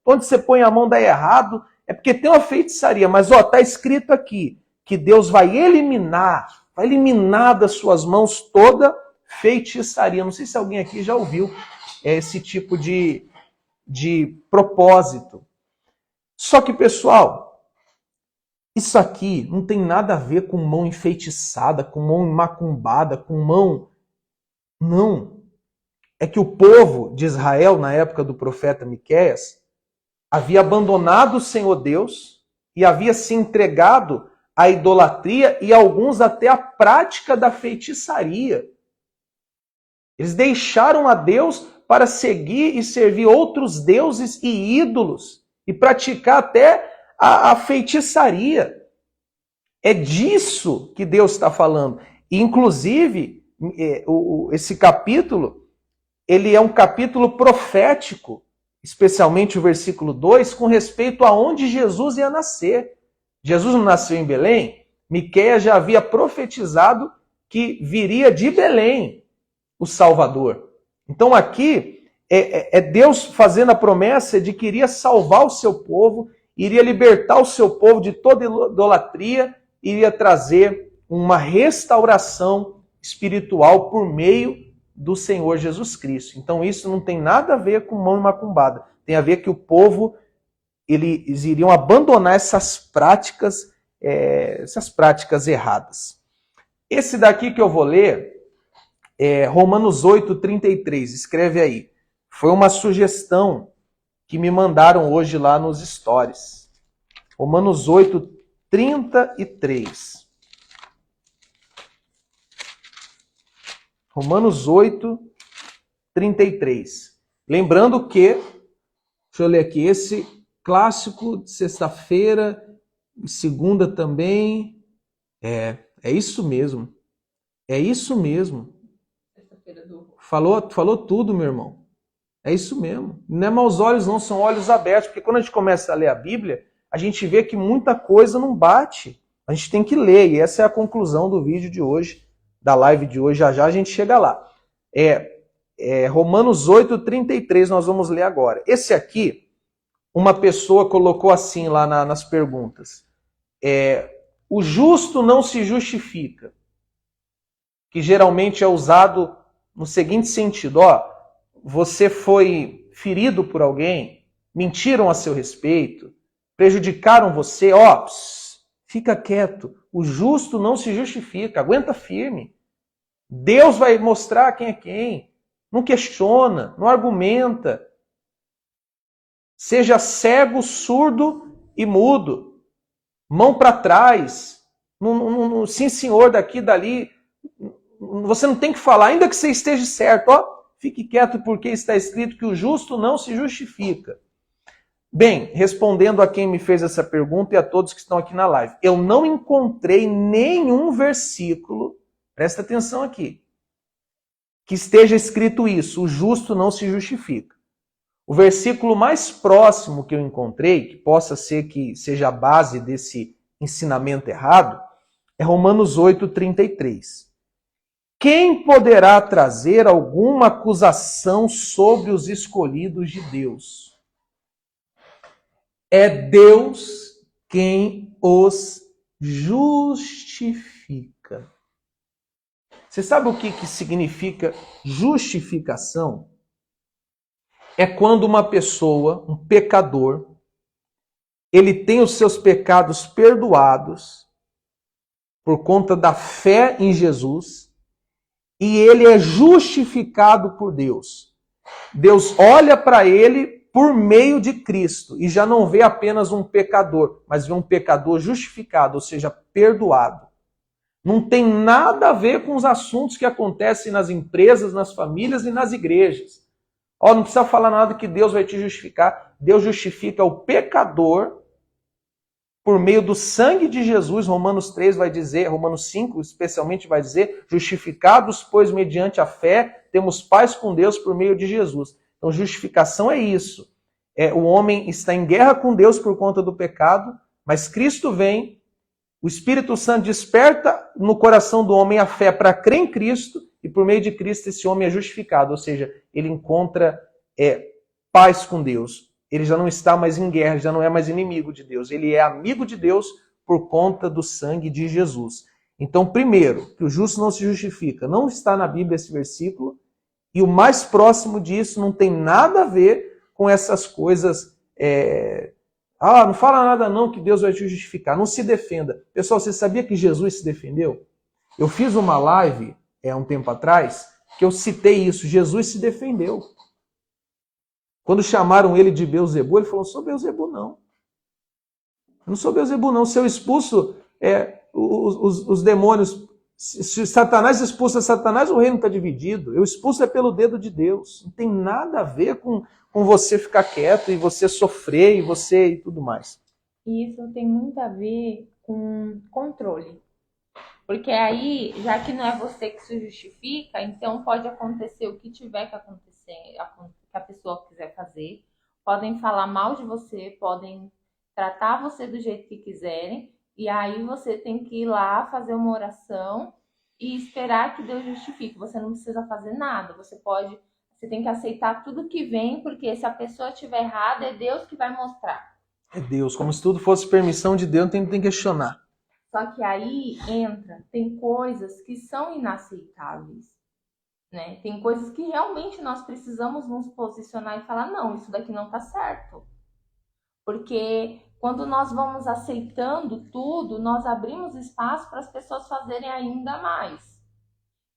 onde você põe a mão dá errado, é porque tem uma feitiçaria, mas está escrito aqui, que Deus vai eliminar das suas mãos toda feitiçaria. Não sei se alguém aqui já ouviu esse tipo de propósito. Só que, pessoal, isso aqui não tem nada a ver com mão enfeitiçada, com mão macumbada, com mão... Não. É que o povo de Israel, na época do profeta Miqueias, havia abandonado o Senhor Deus e havia se entregado à idolatria e alguns até à prática da feitiçaria. Eles deixaram a Deus para seguir e servir outros deuses e ídolos e praticar até a feitiçaria. É disso que Deus está falando. E, inclusive, esse capítulo, ele é um capítulo profético, especialmente o versículo 2, com respeito a onde Jesus ia nascer. Jesus não nasceu em Belém? Miqueias já havia profetizado que viria de Belém o Salvador. Então aqui é Deus fazendo a promessa de que iria salvar o seu povo, iria libertar o seu povo de toda idolatria, iria trazer uma restauração espiritual por meio do Senhor Jesus Cristo. Então isso não tem nada a ver com mão macumbada. Tem a ver que o povo, eles iriam abandonar essas práticas erradas. Esse daqui que eu vou ler é Romanos 8:33. Escreve aí. Foi uma sugestão que me mandaram hoje lá nos stories. Romanos 8:33. Romanos 8:33. Lembrando que, deixa eu ler aqui, esse clássico de sexta-feira, segunda também, é isso mesmo. É isso mesmo. Falou tudo, meu irmão. É isso mesmo. Não é maus olhos não, são olhos abertos, porque quando a gente começa a ler a Bíblia, a gente vê que muita coisa não bate. A gente tem que ler, e essa é a conclusão do vídeo de hoje, da live de hoje, já a gente chega lá. Romanos 8:33, nós vamos ler agora. Esse aqui, uma pessoa colocou assim lá nas perguntas. O justo não se justifica, que geralmente é usado no seguinte sentido, você foi ferido por alguém, mentiram a seu respeito, prejudicaram você, fica quieto, o justo não se justifica, aguenta firme. Deus vai mostrar quem é quem, não questiona, não argumenta. Seja cego, surdo e mudo, mão para trás, sim senhor, daqui, dali. Você não tem que falar, ainda que você esteja certo. Fique quieto porque está escrito que o justo não se justifica. Bem, respondendo a quem me fez essa pergunta e a todos que estão aqui na live, eu não encontrei nenhum versículo, presta atenção aqui, que esteja escrito isso, o justo não se justifica. O versículo mais próximo que eu encontrei, que possa ser que seja a base desse ensinamento errado, é Romanos 8:33. Quem poderá trazer alguma acusação sobre os escolhidos de Deus? É Deus quem os justifica. Você sabe o que significa justificação? É quando uma pessoa, um pecador, ele tem os seus pecados perdoados por conta da fé em Jesus e ele é justificado por Deus. Deus olha para ele por meio de Cristo, e já não vê apenas um pecador, mas vê um pecador justificado, ou seja, perdoado. Não tem nada a ver com os assuntos que acontecem nas empresas, nas famílias e nas igrejas. Não precisa falar nada que Deus vai te justificar. Deus justifica o pecador por meio do sangue de Jesus. Romanos 3 vai dizer, Romanos 5 especialmente vai dizer, justificados, pois mediante a fé, temos paz com Deus por meio de Jesus. Então, justificação é isso. O homem está em guerra com Deus por conta do pecado, mas Cristo vem, o Espírito Santo desperta no coração do homem a fé para crer em Cristo, e por meio de Cristo esse homem é justificado, ou seja, ele encontra paz com Deus. Ele já não está mais em guerra, já não é mais inimigo de Deus. Ele é amigo de Deus por conta do sangue de Jesus. Então, primeiro, que o justo não se justifica. Não está na Bíblia esse versículo. E o mais próximo disso não tem nada a ver com essas coisas. Não fala nada não que Deus vai te justificar. Não se defenda. Pessoal, você sabia que Jesus se defendeu? Eu fiz uma live um tempo atrás que eu citei isso. Jesus se defendeu. Quando chamaram ele de Beelzebu, ele falou, não sou Beelzebu não. Eu não sou Beelzebu não. Se eu expulso os demônios, se Satanás expulsa Satanás, o reino está dividido. Eu expulso pelo dedo de Deus. Não tem nada a ver com você ficar quieto e você sofrer e tudo mais. Isso tem muito a ver com controle. Porque aí, já que não é você que se justifica, então pode acontecer o que tiver que acontecer, que a pessoa quiser fazer. Podem falar mal de você, podem tratar você do jeito que quiserem. E aí você tem que ir lá fazer uma oração e esperar que Deus justifique. Você não precisa fazer nada. Você tem que aceitar tudo que vem, porque se a pessoa estiver errada, é Deus que vai mostrar. É Deus, como se tudo fosse permissão de Deus, não tem que questionar. Só que aí tem coisas que são inaceitáveis, né? Tem coisas que realmente nós precisamos nos posicionar e falar, não, isso daqui não tá certo. Porque quando nós vamos aceitando tudo, nós abrimos espaço para as pessoas fazerem ainda mais.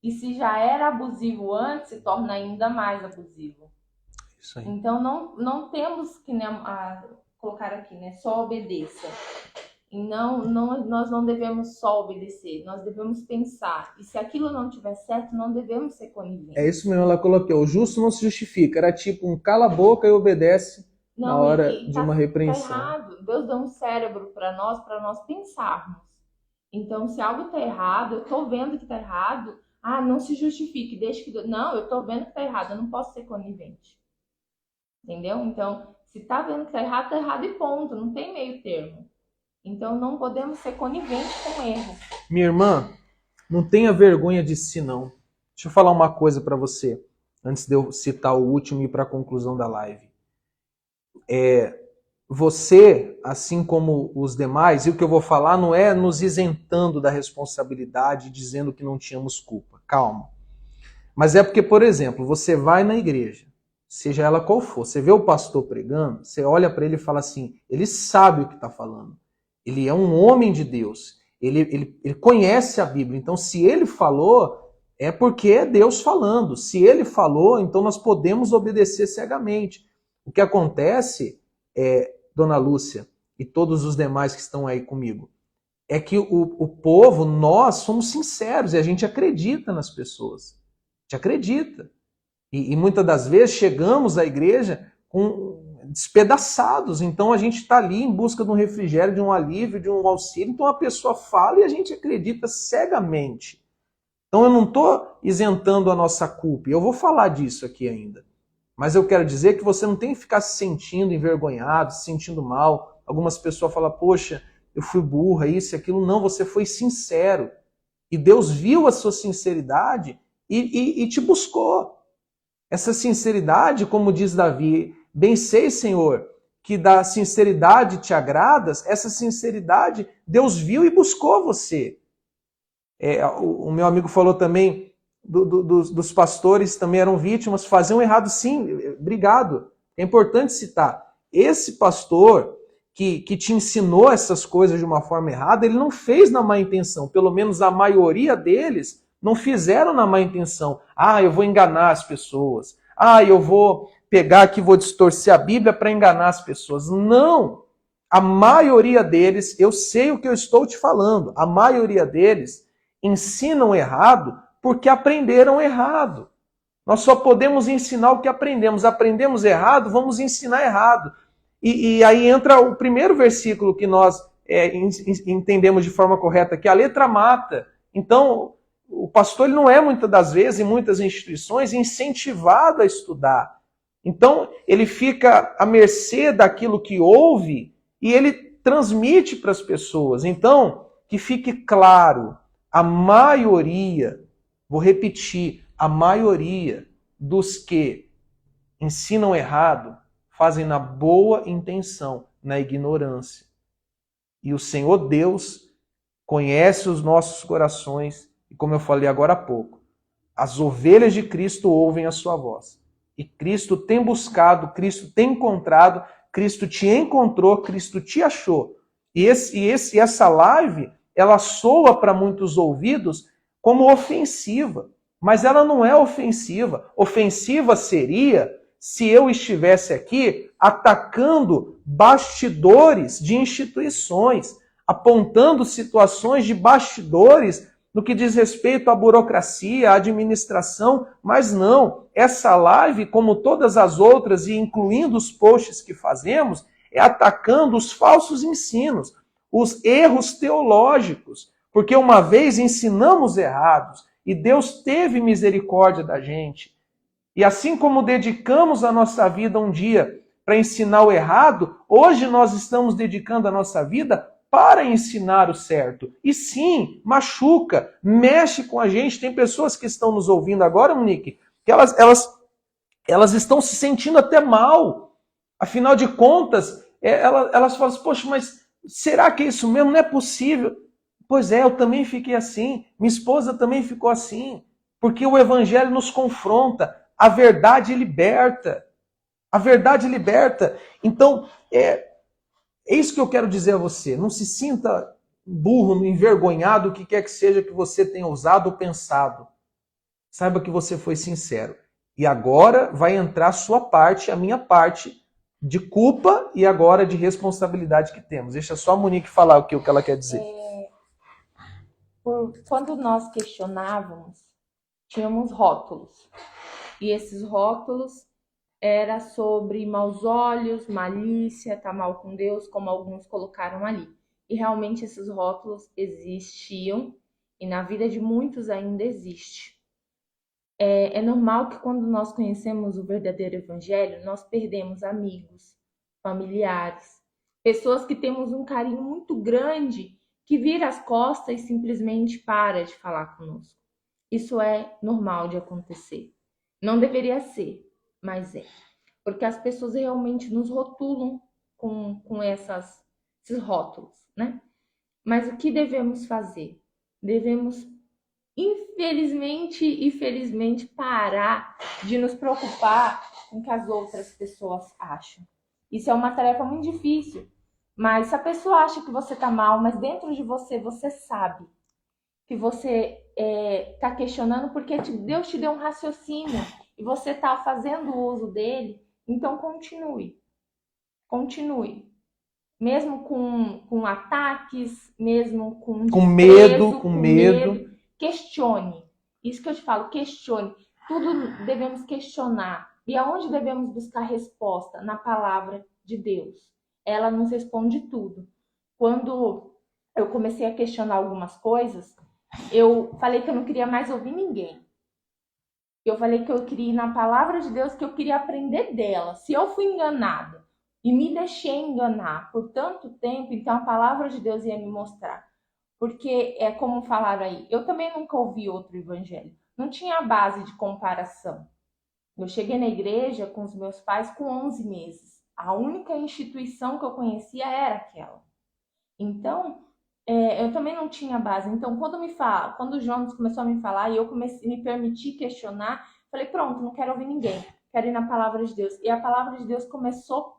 E se já era abusivo antes, se torna ainda mais abusivo. Isso aí. Então não temos que colocar aqui, só obedeça. E nós não devemos só obedecer, nós devemos pensar. E se aquilo não estiver certo, não devemos ser coniventes. É isso mesmo, ela colocou. O justo não se justifica. Era tipo um cala a boca e obedece na hora de uma repreensão. Tá errado. Deus deu um cérebro para nós pensarmos. Então, se algo está errado, eu estou vendo que está errado, não se justifique, deixe que Deus... Não, eu estou vendo que está errado, eu não posso ser conivente. Entendeu? Então, se está vendo que está errado e ponto. Não tem meio termo. Então, não podemos ser coniventes com erro. Minha irmã, não tenha vergonha de si, não. Deixa eu falar uma coisa para você, antes de eu citar o último e ir para a conclusão da live. Você, assim como os demais, e o que eu vou falar não é nos isentando da responsabilidade, dizendo que não tínhamos culpa. Calma. Mas é porque, por exemplo, você vai na igreja, seja ela qual for, você vê o pastor pregando, você olha para ele e fala assim, ele sabe o que está falando. Ele é um homem de Deus. Ele conhece a Bíblia. Então, se ele falou, é porque é Deus falando. Se ele falou, então nós podemos obedecer cegamente. O que acontece, Dona Lúcia e todos os demais que estão aí comigo, é que o povo, nós somos sinceros e a gente acredita nas pessoas. A gente acredita. E muitas das vezes chegamos à igreja despedaçados. Então a gente está ali em busca de um refrigério, de um alívio, de um auxílio. Então a pessoa fala e a gente acredita cegamente. Então eu não estou isentando a nossa culpa. E eu vou falar disso aqui ainda. Mas eu quero dizer que você não tem que ficar se sentindo envergonhado, se sentindo mal. Algumas pessoas falam, poxa, eu fui burra, isso e aquilo. Não, você foi sincero. E Deus viu a sua sinceridade e te buscou. Essa sinceridade, como diz Davi, bem sei, Senhor, que da sinceridade te agradas, essa sinceridade Deus viu e buscou você. O meu amigo falou também, dos pastores também eram vítimas, faziam errado sim, obrigado. É importante citar, esse pastor que te ensinou essas coisas de uma forma errada, ele não fez na má intenção, pelo menos a maioria deles não fizeram na má intenção. Eu vou enganar as pessoas. Eu vou pegar aqui, vou distorcer a Bíblia para enganar as pessoas. Não! A maioria deles, eu sei o que eu estou te falando, a maioria deles ensinam errado porque aprenderam errado. Nós só podemos ensinar o que aprendemos. Aprendemos errado, vamos ensinar errado. E aí entra o primeiro versículo que nós entendemos de forma correta, que a letra mata. Então, o pastor ele não é, muitas das vezes, em muitas instituições, incentivado a estudar. Então, ele fica à mercê daquilo que ouve e ele transmite para as pessoas. Então, que fique claro, a maioria, vou repetir, a maioria dos que ensinam errado fazem na boa intenção, na ignorância. E o Senhor Deus conhece os nossos corações e, como eu falei agora há pouco, as ovelhas de Cristo ouvem a sua voz. E Cristo tem buscado, Cristo tem encontrado, Cristo te encontrou, Cristo te achou. E essa live, ela soa para muitos ouvidos como ofensiva. Mas ela não é ofensiva. Ofensiva seria se eu estivesse aqui atacando bastidores de instituições, apontando situações de bastidores no que diz respeito à burocracia, à administração, mas não. Essa live, como todas as outras, e incluindo os posts que fazemos, é atacando os falsos ensinos, os erros teológicos, porque uma vez ensinamos errados e Deus teve misericórdia da gente. E assim como dedicamos a nossa vida um dia para ensinar o errado, hoje nós estamos dedicando a nossa vida para ensinar o certo. E sim, machuca, mexe com a gente. Tem pessoas que estão nos ouvindo agora, Monique, que elas estão se sentindo até mal. Afinal de contas, elas falam assim, poxa, mas será que é isso mesmo? Não é possível. Pois é, eu também fiquei assim. Minha esposa também ficou assim. Porque o evangelho nos confronta. A verdade liberta. A verdade liberta. Então, é isso que eu quero dizer a você. Não se sinta burro, envergonhado, o que quer que seja que você tenha usado ou pensado. Saiba que você foi sincero. E agora vai entrar a sua parte, a minha parte de culpa e agora de responsabilidade que temos. Deixa só a Monique falar o que ela quer dizer. Quando nós questionávamos, tínhamos rótulos. E esses rótulos era sobre maus olhos, malícia, tá mal com Deus, como alguns colocaram ali. E realmente esses rótulos existiam e na vida de muitos ainda existe. É normal que quando nós conhecemos o verdadeiro evangelho, nós perdemos amigos, familiares, pessoas que temos um carinho muito grande, que vira as costas e simplesmente para de falar conosco. Isso é normal de acontecer. Não deveria ser, mas é. Porque as pessoas realmente nos rotulam com esses rótulos, né? Mas o que devemos fazer? Devemos, infelizmente e felizmente, parar de nos preocupar com o que as outras pessoas acham. Isso é uma tarefa muito difícil. Mas se a pessoa acha que você tá mal, mas dentro de você, você sabe que você tá questionando porque Deus te deu um raciocínio e você tá fazendo uso dele, então continue. Continue. Mesmo com ataques, mesmo com desprezo, com medo. Questione. Isso que eu te falo, questione. Tudo devemos questionar. E aonde devemos buscar resposta? Na palavra de Deus. Ela nos responde tudo. Quando eu comecei a questionar algumas coisas, eu falei que eu não queria mais ouvir ninguém. Eu falei que eu queria ir na palavra de Deus, que eu queria aprender dela. Se eu fui enganada e me deixei enganar por tanto tempo, então a palavra de Deus ia me mostrar. Porque é como falaram aí, eu também nunca ouvi outro evangelho. Não tinha base de comparação. Eu cheguei na igreja com os meus pais com 11 meses. A única instituição que eu conhecia era aquela. Então, eu também não tinha base. Então, quando o Jonas começou a me falar e eu comecei a me permitir questionar, falei, pronto, não quero ouvir ninguém, quero ir na palavra de Deus. E a palavra de Deus começou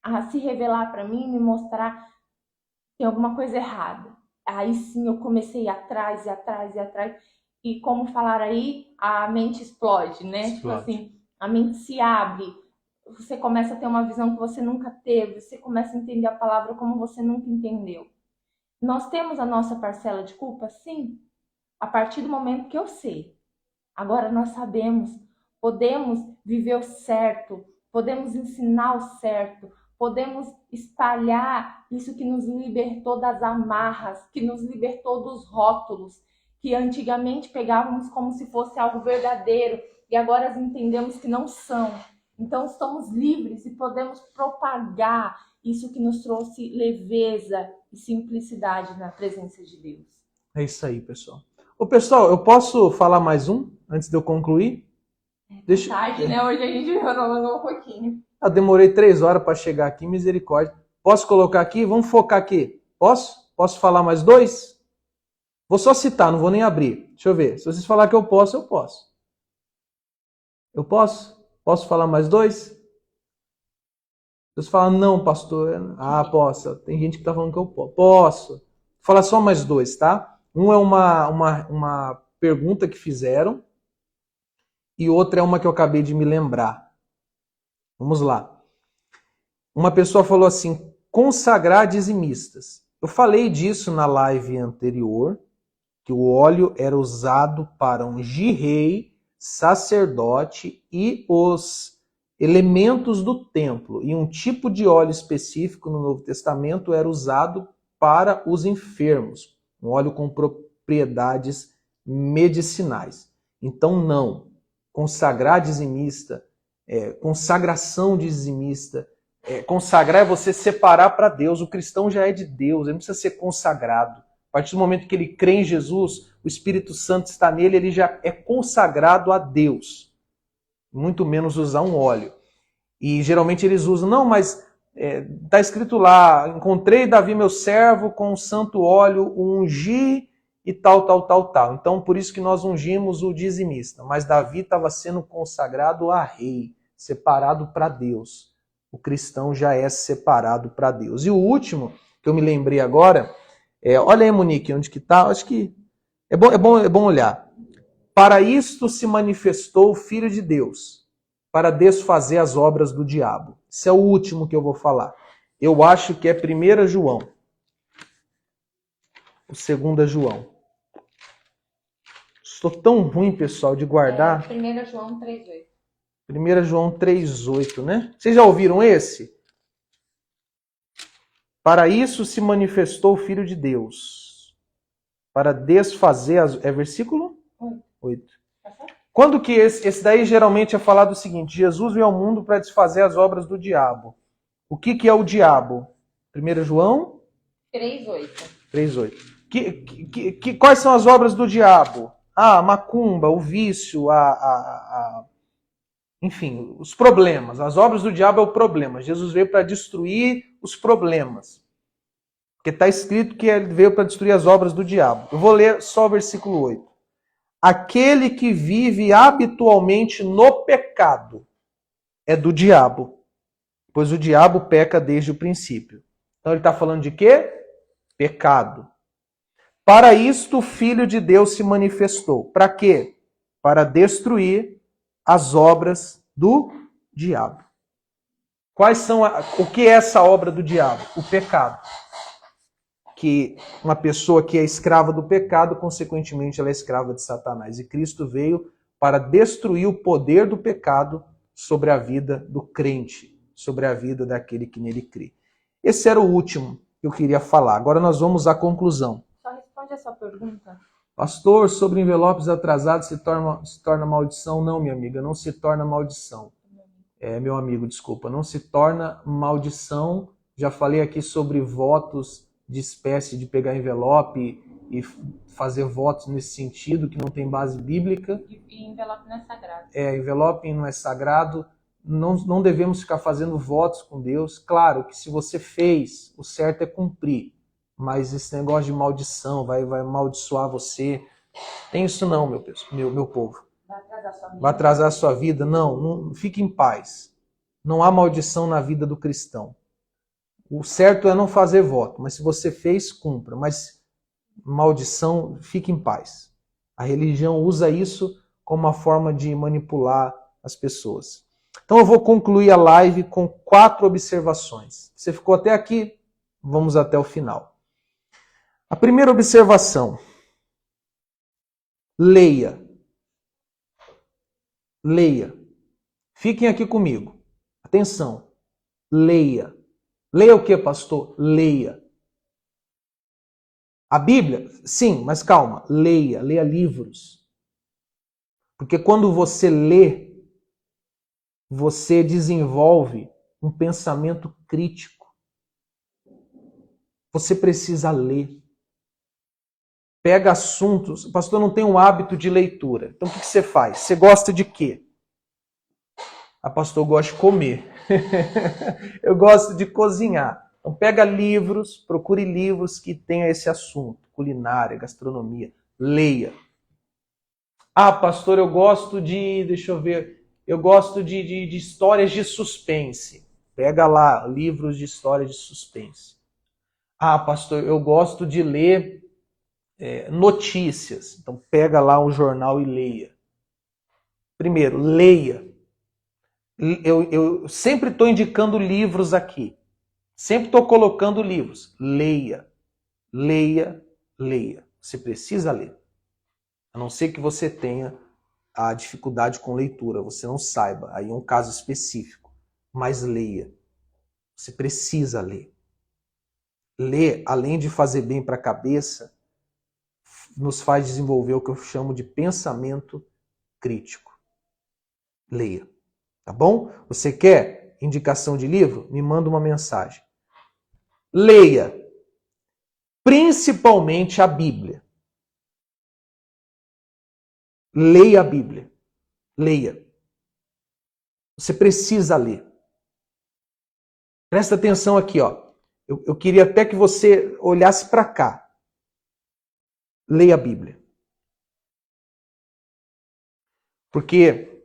a se revelar para mim, me mostrar que tem alguma coisa errada. Aí sim eu comecei a ir atrás e atrás e atrás. E como falar aí, a mente explode, né? Explode. Tipo assim, a mente se abre você começa a ter uma visão que você nunca teve, você começa a entender a palavra como você nunca entendeu. Nós temos a nossa parcela de culpa? Sim. A partir do momento que eu sei. Agora nós sabemos, podemos viver o certo, podemos ensinar o certo, podemos espalhar isso que nos libertou das amarras, que nos libertou dos rótulos, que antigamente pegávamos como se fosse algo verdadeiro e agora entendemos que não são. Então estamos livres e podemos propagar isso que nos trouxe leveza e simplicidade na presença de Deus. É isso aí, pessoal. Ô, pessoal, eu posso falar mais um antes de eu concluir? Deixa... Tarde, né? Hoje a gente prolongou um pouquinho. Eu demorei 3 horas para chegar aqui, misericórdia. Posso colocar aqui? Vamos focar aqui. Posso? Posso falar mais 2? Vou só citar, não vou nem abrir. Deixa eu ver. Se vocês falarem que eu posso, eu posso. Eu posso? Posso falar mais 2? Vocês falam, não, pastor. Ah, posso. Tem gente que está falando que eu posso. Posso. Vou falar só mais 2, tá? Um é uma pergunta que fizeram e outra é uma que eu acabei de me lembrar. Vamos lá. Uma pessoa falou assim, consagrar dizimistas. Eu falei disso na live anterior, que o óleo era usado para ungir rei, sacerdote e os elementos do templo. E um tipo de óleo específico no Novo Testamento era usado para os enfermos. Um óleo com propriedades medicinais. Então, não. Consagrar dizimista, consagração dizimista, consagrar é você separar para Deus. O cristão já é de Deus, ele não precisa ser consagrado. A partir do momento que ele crê em Jesus, o Espírito Santo está nele, ele já é consagrado a Deus. Muito menos usar um óleo. E geralmente eles usam, não, mas está escrito lá, encontrei Davi meu servo com um santo óleo, ungi e tal. Então por isso que nós ungimos o dizimista. Mas Davi estava sendo consagrado a rei, separado para Deus. O cristão já é separado para Deus. E o último, que eu me lembrei agora, olha aí, Monique, onde que está? Acho que é bom olhar. Para isto se manifestou o Filho de Deus, para desfazer as obras do diabo. Esse é o último que eu vou falar. Eu acho que é 1 João. O 2 João. Estou tão ruim, pessoal, de guardar. 1 João 3,8. 1 João 3,8, né? Vocês já ouviram esse? Para isso se manifestou o Filho de Deus. Para desfazer as... É versículo 8. Quando que esse daí geralmente é falado o seguinte, Jesus veio ao mundo para desfazer as obras do diabo. O que é o diabo? 1 João? 3,8. Quais são as obras do diabo? A macumba, o vício, enfim, os problemas. As obras do diabo é o problema. Jesus veio para destruir os problemas. Porque está escrito que ele veio para destruir as obras do diabo. Eu vou ler só o versículo 8. Aquele que vive habitualmente no pecado é do diabo, pois o diabo peca desde o princípio. Então ele está falando de quê? Pecado. Para isto o Filho de Deus se manifestou. Para quê? Para destruir as obras do diabo. Quais são o que é essa obra do diabo? O pecado. Que uma pessoa que é escrava do pecado, consequentemente ela é escrava de Satanás. E Cristo veio para destruir o poder do pecado sobre a vida do crente, sobre a vida daquele que nele crê. Esse era o último que eu queria falar. Agora nós vamos à conclusão. Só responde essa pergunta. Pastor, sobre envelopes atrasados se torna maldição? Não, minha amiga, não se torna maldição. Meu amigo, desculpa, não se torna maldição. Já falei aqui sobre votos de espécie de pegar envelope e fazer votos nesse sentido, que não tem base bíblica. E envelope não é sagrado. Envelope não é sagrado. Não devemos ficar fazendo votos com Deus. Claro que se você fez, o certo é cumprir. Mas esse negócio de maldição, vai amaldiçoar você. Tem isso não, meu povo. Vai atrasar a sua vida. Não, fique em paz. Não há maldição na vida do cristão. O certo é não fazer voto, mas se você fez, cumpra. Mas maldição, fique em paz. A religião usa isso como uma forma de manipular as pessoas. Então eu vou concluir a live com 4 observações. Você ficou até aqui? Vamos até o final. A primeira observação. Leia. Leia. Fiquem aqui comigo. Atenção. Leia. Leia o que, pastor? Leia. A Bíblia? Sim, mas calma. Leia. Leia livros. Porque quando você lê, você desenvolve um pensamento crítico. Você precisa ler. Pega assuntos. O pastor não tem um hábito de leitura. Então o que você faz? Você gosta de quê? Ah, pastor, eu gosto de comer. Eu gosto de cozinhar. Então pega livros, procure livros que tenham esse assunto. Culinária, gastronomia. Leia. Ah, pastor, eu gosto de... Deixa eu ver... Eu gosto de histórias de suspense. Pega lá livros de histórias de suspense. Ah, pastor, eu gosto de ler notícias. Então pega lá um jornal e leia. Primeiro, leia. Eu sempre estou indicando livros aqui. Sempre estou colocando livros. Leia. Leia. Leia. Você precisa ler. A não ser que você tenha a dificuldade com leitura, você não saiba, aí é um caso específico. Mas leia. Você precisa ler. Ler, além de fazer bem para a cabeça, nos faz desenvolver o que eu chamo de pensamento crítico. Leia. Tá bom? Você quer indicação de livro? Me manda uma mensagem. Leia. Principalmente a Bíblia. Leia a Bíblia. Leia. Você precisa ler. Presta atenção aqui, ó. Eu queria até que você olhasse para cá. Leia a Bíblia. Porque,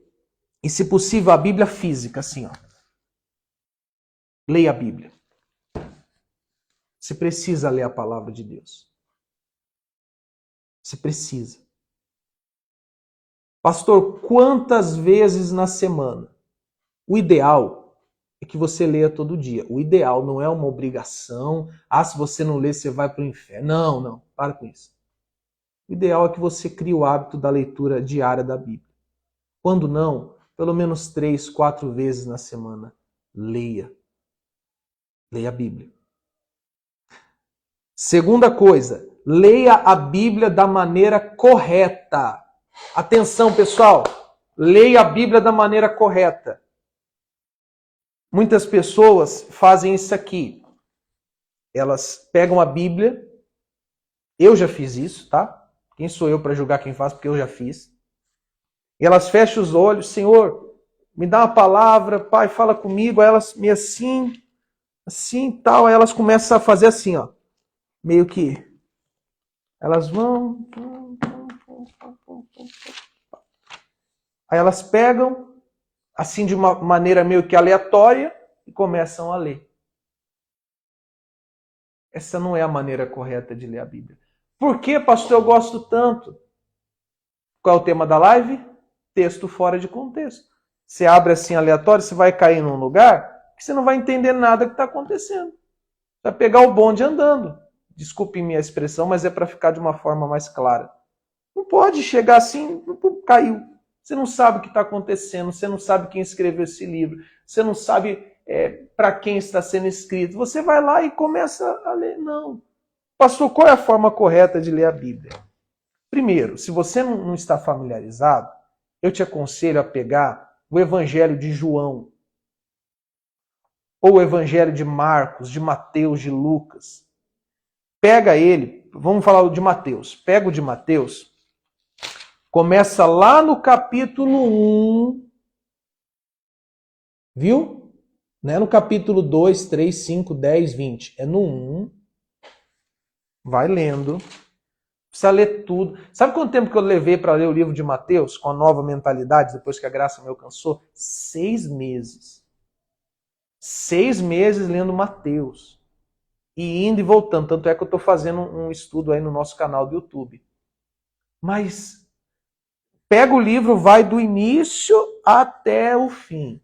e se possível, a Bíblia física, assim, ó. Leia a Bíblia. Você precisa ler a palavra de Deus. Você precisa. Pastor, quantas vezes na semana? O ideal é que você leia todo dia. O ideal não é uma obrigação. Ah, se você não ler, você vai para o inferno. Não, não. Para com isso. O ideal é que você crie o hábito da leitura diária da Bíblia. Quando não, pelo menos 3, 4 vezes na semana, leia. Leia a Bíblia. Segunda coisa, leia a Bíblia da maneira correta. Atenção, pessoal. Leia a Bíblia da maneira correta. Muitas pessoas fazem isso aqui. Elas pegam a Bíblia. Eu já fiz isso, tá? Quem sou eu para julgar quem faz? Porque eu já fiz. E elas fecham os olhos. Senhor, me dá uma palavra. Pai, fala comigo. Aí elas me assim tal. Aí elas começam a fazer assim, ó. Meio que elas vão. Aí elas pegam, assim de uma maneira meio que aleatória, e começam a ler. Essa não é a maneira correta de ler a Bíblia. Por que, pastor, eu gosto tanto? Qual é o tema da live? Texto fora de contexto. Você abre assim aleatório, você vai cair num lugar que você não vai entender nada que está acontecendo. Você vai pegar o bonde andando. Desculpe minha expressão, mas é para ficar de uma forma mais clara. Não pode chegar assim, caiu. Você não sabe o que está acontecendo, você não sabe quem escreveu esse livro, você não sabe para quem está sendo escrito. Você vai lá e começa a ler. Não. Pastor, qual é a forma correta de ler a Bíblia? Primeiro, se você não está familiarizado, eu te aconselho a pegar o Evangelho de João, ou o Evangelho de Marcos, de Mateus, de Lucas. Pega ele, vamos falar de Mateus. Pega o de Mateus, começa lá no capítulo 1, viu? Não é no capítulo 2, 3, 5, 10, 20. É no 1. Vai lendo. Precisa ler tudo. Sabe quanto tempo que eu levei para ler o livro de Mateus, com a nova mentalidade, depois que a graça me alcançou? 6 meses. 6 meses lendo Mateus. E indo e voltando. Tanto é que eu estou fazendo um estudo aí no nosso canal do YouTube. Mas pega o livro, vai do início até o fim.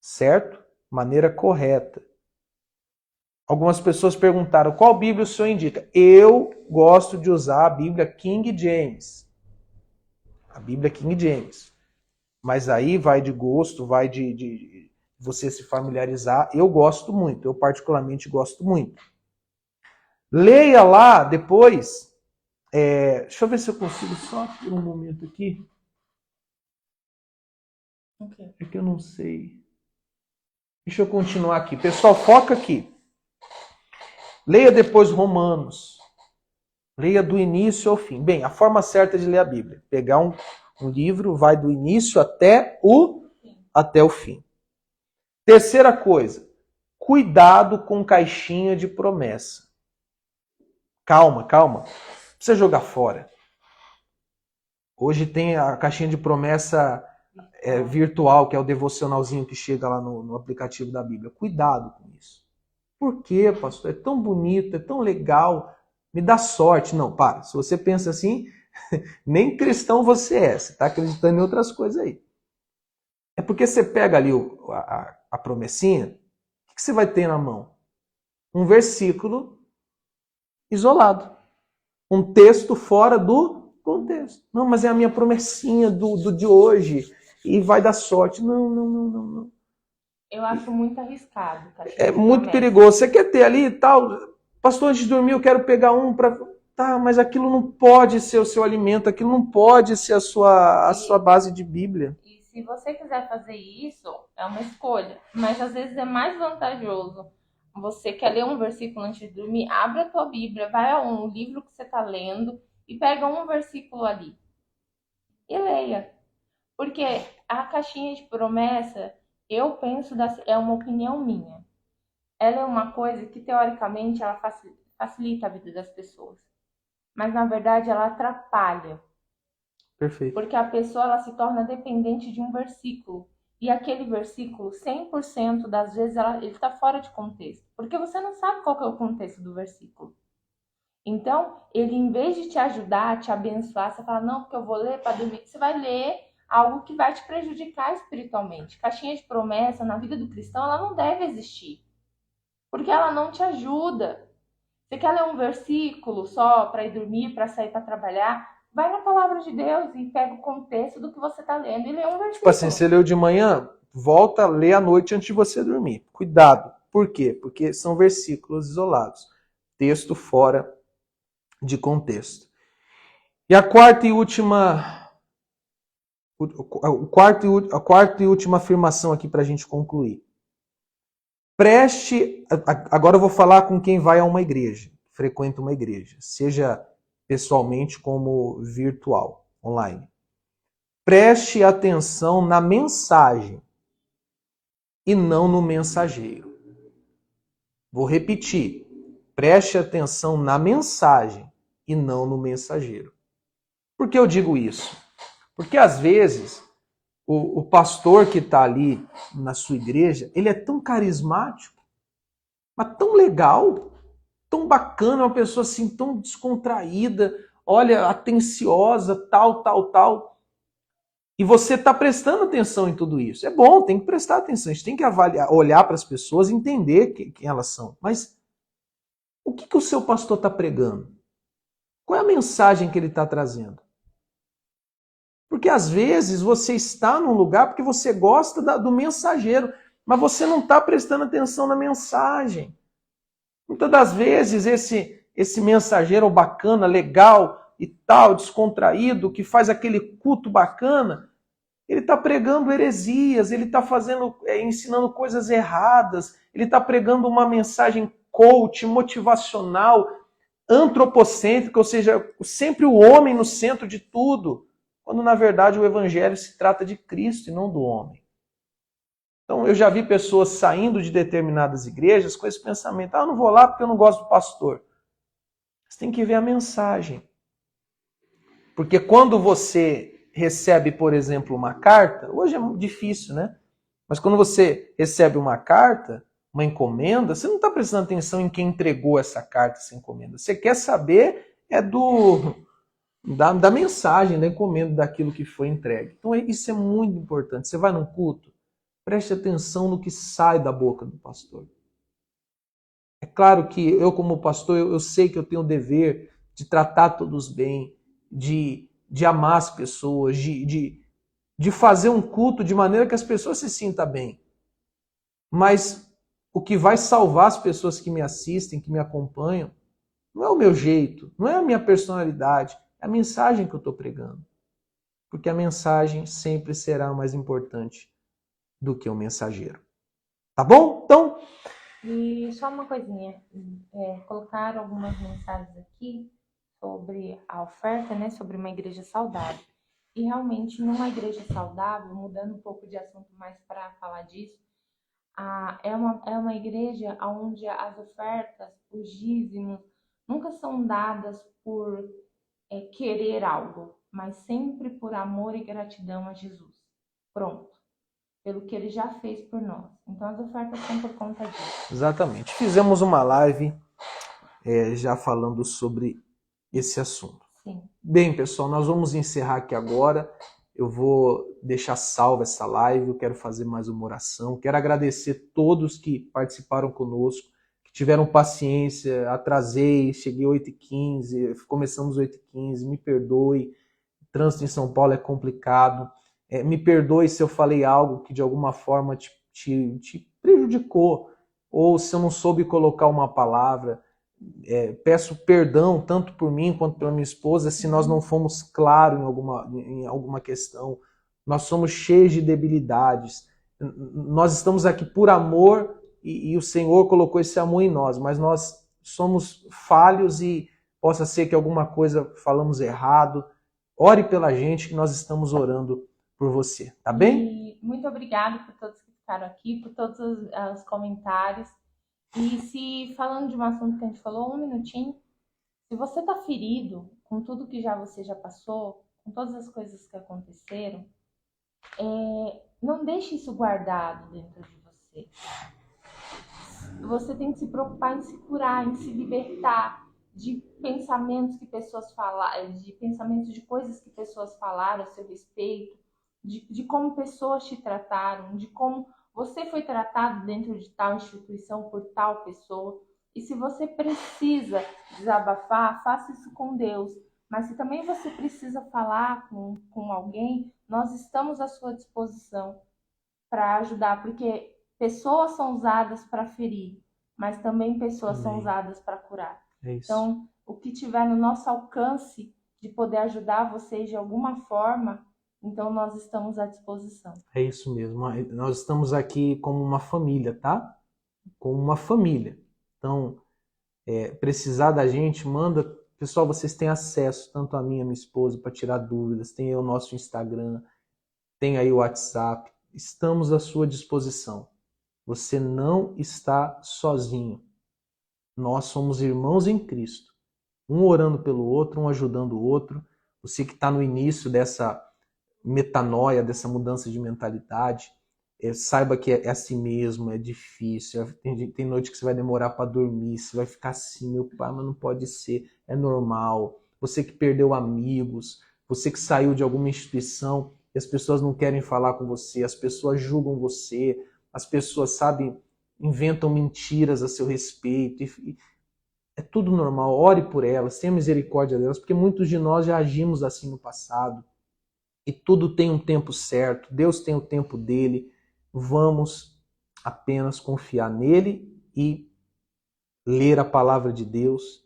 certo? Maneira correta. Algumas pessoas perguntaram, qual Bíblia o senhor indica? Eu gosto de usar a Bíblia King James. A Bíblia King James. Mas aí vai de gosto, vai de você se familiarizar. Eu gosto muito, eu particularmente gosto muito. Leia lá depois. Deixa eu ver se eu consigo só por um momento aqui. Okay. É que eu não sei. Deixa eu continuar aqui. Pessoal, foca aqui. Leia depois Romanos. Leia do início ao fim. Bem, a forma certa de ler a Bíblia. Pegar um livro, vai do início até o fim. Terceira coisa. Cuidado com caixinha de promessa. Calma. Não precisa jogar fora. Hoje tem a caixinha de promessa virtual, que é o devocionalzinho que chega lá no aplicativo da Bíblia. Cuidado com isso. Por quê, pastor? É tão bonito, é tão legal, me dá sorte. Não, para. Se você pensa assim, nem cristão você é. Você está acreditando em outras coisas aí. É porque você pega ali a promessinha, o que você vai ter na mão? Um versículo isolado. Um texto fora do contexto. Não, mas é a minha promessinha do de hoje e vai dar sorte. Não. Eu acho muito arriscado. É muito perigoso. Você quer ter ali e tal, pastor, antes de dormir eu quero pegar um para... Tá, mas aquilo não pode ser o seu alimento, aquilo não pode ser a sua base de Bíblia. E se você quiser fazer isso, é uma escolha. Mas às vezes é mais vantajoso. Você quer ler um versículo antes de dormir, abre a tua Bíblia, vai a um livro que você está lendo e pega um versículo ali. E leia. Porque a caixinha de promessa, eu penso, é uma opinião minha. Ela é uma coisa que, teoricamente, ela facilita a vida das pessoas. Mas, na verdade, ela atrapalha. Perfeito. Porque a pessoa ela se torna dependente de um versículo. E aquele versículo, 100% das vezes, ele está fora de contexto. Porque você não sabe qual que é o contexto do versículo. Então, ele, em vez de te ajudar, te abençoar, você fala, não, porque eu vou ler para dormir. Você vai ler algo que vai te prejudicar espiritualmente. Caixinha de promessa na vida do cristão, ela não deve existir. Porque ela não te ajuda. Você quer ler um versículo só para ir dormir, para sair para trabalhar? Vai na palavra de Deus e pega o contexto do que você está lendo e lê um versículo. Tipo assim, você leu de manhã, volta a ler à noite antes de você dormir. Cuidado. Por quê? Porque são versículos isolados. Texto fora de contexto. E a quarta e última afirmação aqui para a gente concluir. Agora eu vou falar com quem vai a uma igreja, frequenta uma igreja, seja pessoalmente como virtual, online. Preste atenção na mensagem e não no mensageiro. Vou repetir. Preste atenção na mensagem e não no mensageiro. Por que eu digo isso? Porque às vezes o pastor que está ali na sua igreja, ele é tão carismático, mas tão legal, tão bacana, uma pessoa assim tão descontraída, olha, atenciosa, tal. E você está prestando atenção em tudo isso. É bom, tem que prestar atenção, a gente tem que avaliar, olhar para as pessoas, entender quem elas são. Mas o que o seu pastor está pregando? Qual é a mensagem que ele está trazendo? Porque às vezes você está num lugar porque você gosta do mensageiro, mas você não está prestando atenção na mensagem. Muitas das vezes esse mensageiro bacana, legal e tal, descontraído, que faz aquele culto bacana, ele está pregando heresias, ele está ensinando coisas erradas, ele está pregando uma mensagem coach, motivacional, antropocêntrica, ou seja, sempre o homem no centro de tudo, quando na verdade o evangelho se trata de Cristo e não do homem. Então eu já vi pessoas saindo de determinadas igrejas com esse pensamento, eu não vou lá porque eu não gosto do pastor. Você tem que ver a mensagem. Porque quando você recebe, por exemplo, uma carta, hoje é difícil, né? Mas quando você recebe uma carta, uma encomenda, você não está prestando atenção em quem entregou essa carta, essa encomenda. Você quer saber da mensagem, da encomenda, daquilo que foi entregue. Então isso é muito importante. Você vai num culto, Preste atenção no que sai da boca do pastor. É claro que eu, como pastor, eu sei que eu tenho o dever de tratar todos bem, de amar as pessoas, de fazer um culto de maneira que as pessoas se sintam bem. Mas o que vai salvar as pessoas que me assistem, que me acompanham, não é o meu jeito, não é a minha personalidade, é a mensagem que eu estou pregando. Porque a mensagem sempre será mais importante do que o mensageiro. Tá bom? Então, E só uma coisinha, colocaram algumas mensagens aqui sobre a oferta, né, sobre uma igreja saudável. E realmente, numa igreja saudável, mudando um pouco de assunto mais para falar disso, é uma igreja onde as ofertas, os dízimos, nunca são dadas por querer algo, mas sempre por amor e gratidão a Jesus. Pronto. Pelo que ele já fez por nós. Então as ofertas são por conta disso. exatamente. Fizemos uma live já falando sobre esse assunto. Sim. Bem, pessoal, nós vamos encerrar aqui agora. Eu vou deixar salva essa live, eu quero fazer mais uma oração. Quero agradecer todos que participaram conosco, que tiveram paciência. Atrasei, cheguei 8h15, começamos 8h15, me perdoe. O trânsito em São Paulo é complicado. Me perdoe se eu falei algo que de alguma forma te prejudicou, ou se eu não soube colocar uma palavra. Peço perdão tanto por mim quanto pela minha esposa se nós não fomos claros em alguma questão. Nós somos cheios de debilidades. Nós estamos aqui por amor e o Senhor colocou esse amor em nós, mas nós somos falhos e possa ser que alguma coisa falamos errado. Ore pela gente que nós estamos orando por você, tá bem? E muito obrigada por todos que ficaram aqui, por todos os comentários. E se falando de um assunto que a gente falou, um minutinho, se você tá ferido com tudo que você já passou, com todas as coisas que aconteceram, não deixe isso guardado dentro de você. Você tem que se preocupar em se curar, em se libertar de pensamentos que pessoas falaram, de pensamentos de coisas que pessoas falaram a seu respeito, de como pessoas te trataram, de como você foi tratado dentro de tal instituição por tal pessoa. E se você precisa desabafar, faça isso com Deus. Mas se também você precisa falar com alguém, nós estamos à sua disposição para ajudar, porque pessoas são usadas para ferir, mas também pessoas são usadas para curar. É isso. Então, o que tiver no nosso alcance de poder ajudar vocês de alguma forma, então nós estamos à disposição. É isso mesmo. Nós estamos aqui como uma família, tá? Como uma família. Então, precisar da gente, manda. Pessoal, vocês têm acesso, tanto a mim e a minha esposa, para tirar dúvidas. Tem aí o nosso Instagram, tem aí o WhatsApp. Estamos à sua disposição. Você não está sozinho. Nós somos irmãos em Cristo. Um orando pelo outro, um ajudando o outro. Você que está no início dessa metanoia, dessa mudança de mentalidade, saiba que é assim mesmo, é difícil. Tem noite que você vai demorar para dormir, você vai ficar assim, meu pai, mas não pode ser, é normal. Você que perdeu amigos, você que saiu de alguma instituição e as pessoas não querem falar com você, as pessoas julgam você, as pessoas, sabe, inventam mentiras a seu respeito. É tudo normal, ore por elas, tenha misericórdia delas, porque muitos de nós já agimos assim no passado. E tudo tem um tempo certo, Deus tem o tempo dele. Vamos apenas confiar nele e ler a palavra de Deus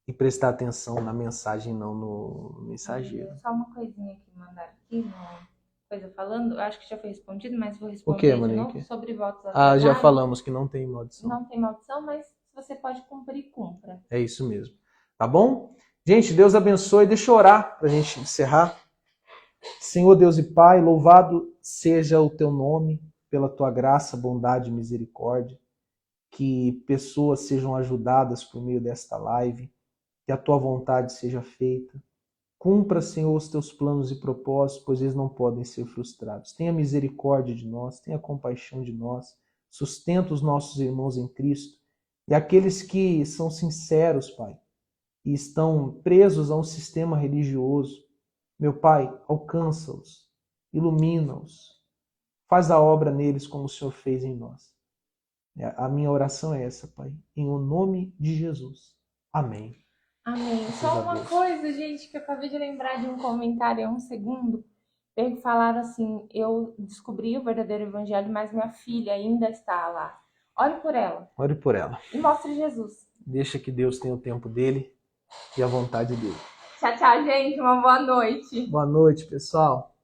e prestar atenção na mensagem, não no mensageiro. Só uma coisinha que mandaram aqui, uma coisa falando, eu acho que já foi respondido, mas vou O responder que, de Monique? novo sobre votos atrasados. Já falamos que não tem maldição. Não tem maldição, mas se você pode cumprir, cumpra. É isso mesmo. Tá bom? Gente, Deus abençoe. Deixa eu orar pra gente encerrar. Senhor Deus e Pai, louvado seja o teu nome pela tua graça, bondade e misericórdia. Que pessoas sejam ajudadas por meio desta live. Que a tua vontade seja feita. Cumpra, Senhor, os teus planos e propósitos, pois eles não podem ser frustrados. Tenha misericórdia de nós, tenha compaixão de nós. Sustenta os nossos irmãos em Cristo. E aqueles que são sinceros, Pai, e estão presos a um sistema religioso, meu Pai, alcança-os, ilumina-os, Faz a obra neles como o Senhor fez em nós. A minha oração é essa, Pai. Em o nome de Jesus. Amém. Amém. Só uma coisa, gente, que eu acabei de lembrar de um comentário há um segundo. Falaram assim, eu descobri o verdadeiro evangelho, mas minha filha ainda está lá. Ore por ela. Ore por ela. E mostre Jesus. Deixa que Deus tenha o tempo dele e a vontade dele. Tchau, tchau, gente. Uma boa noite. Boa noite, pessoal.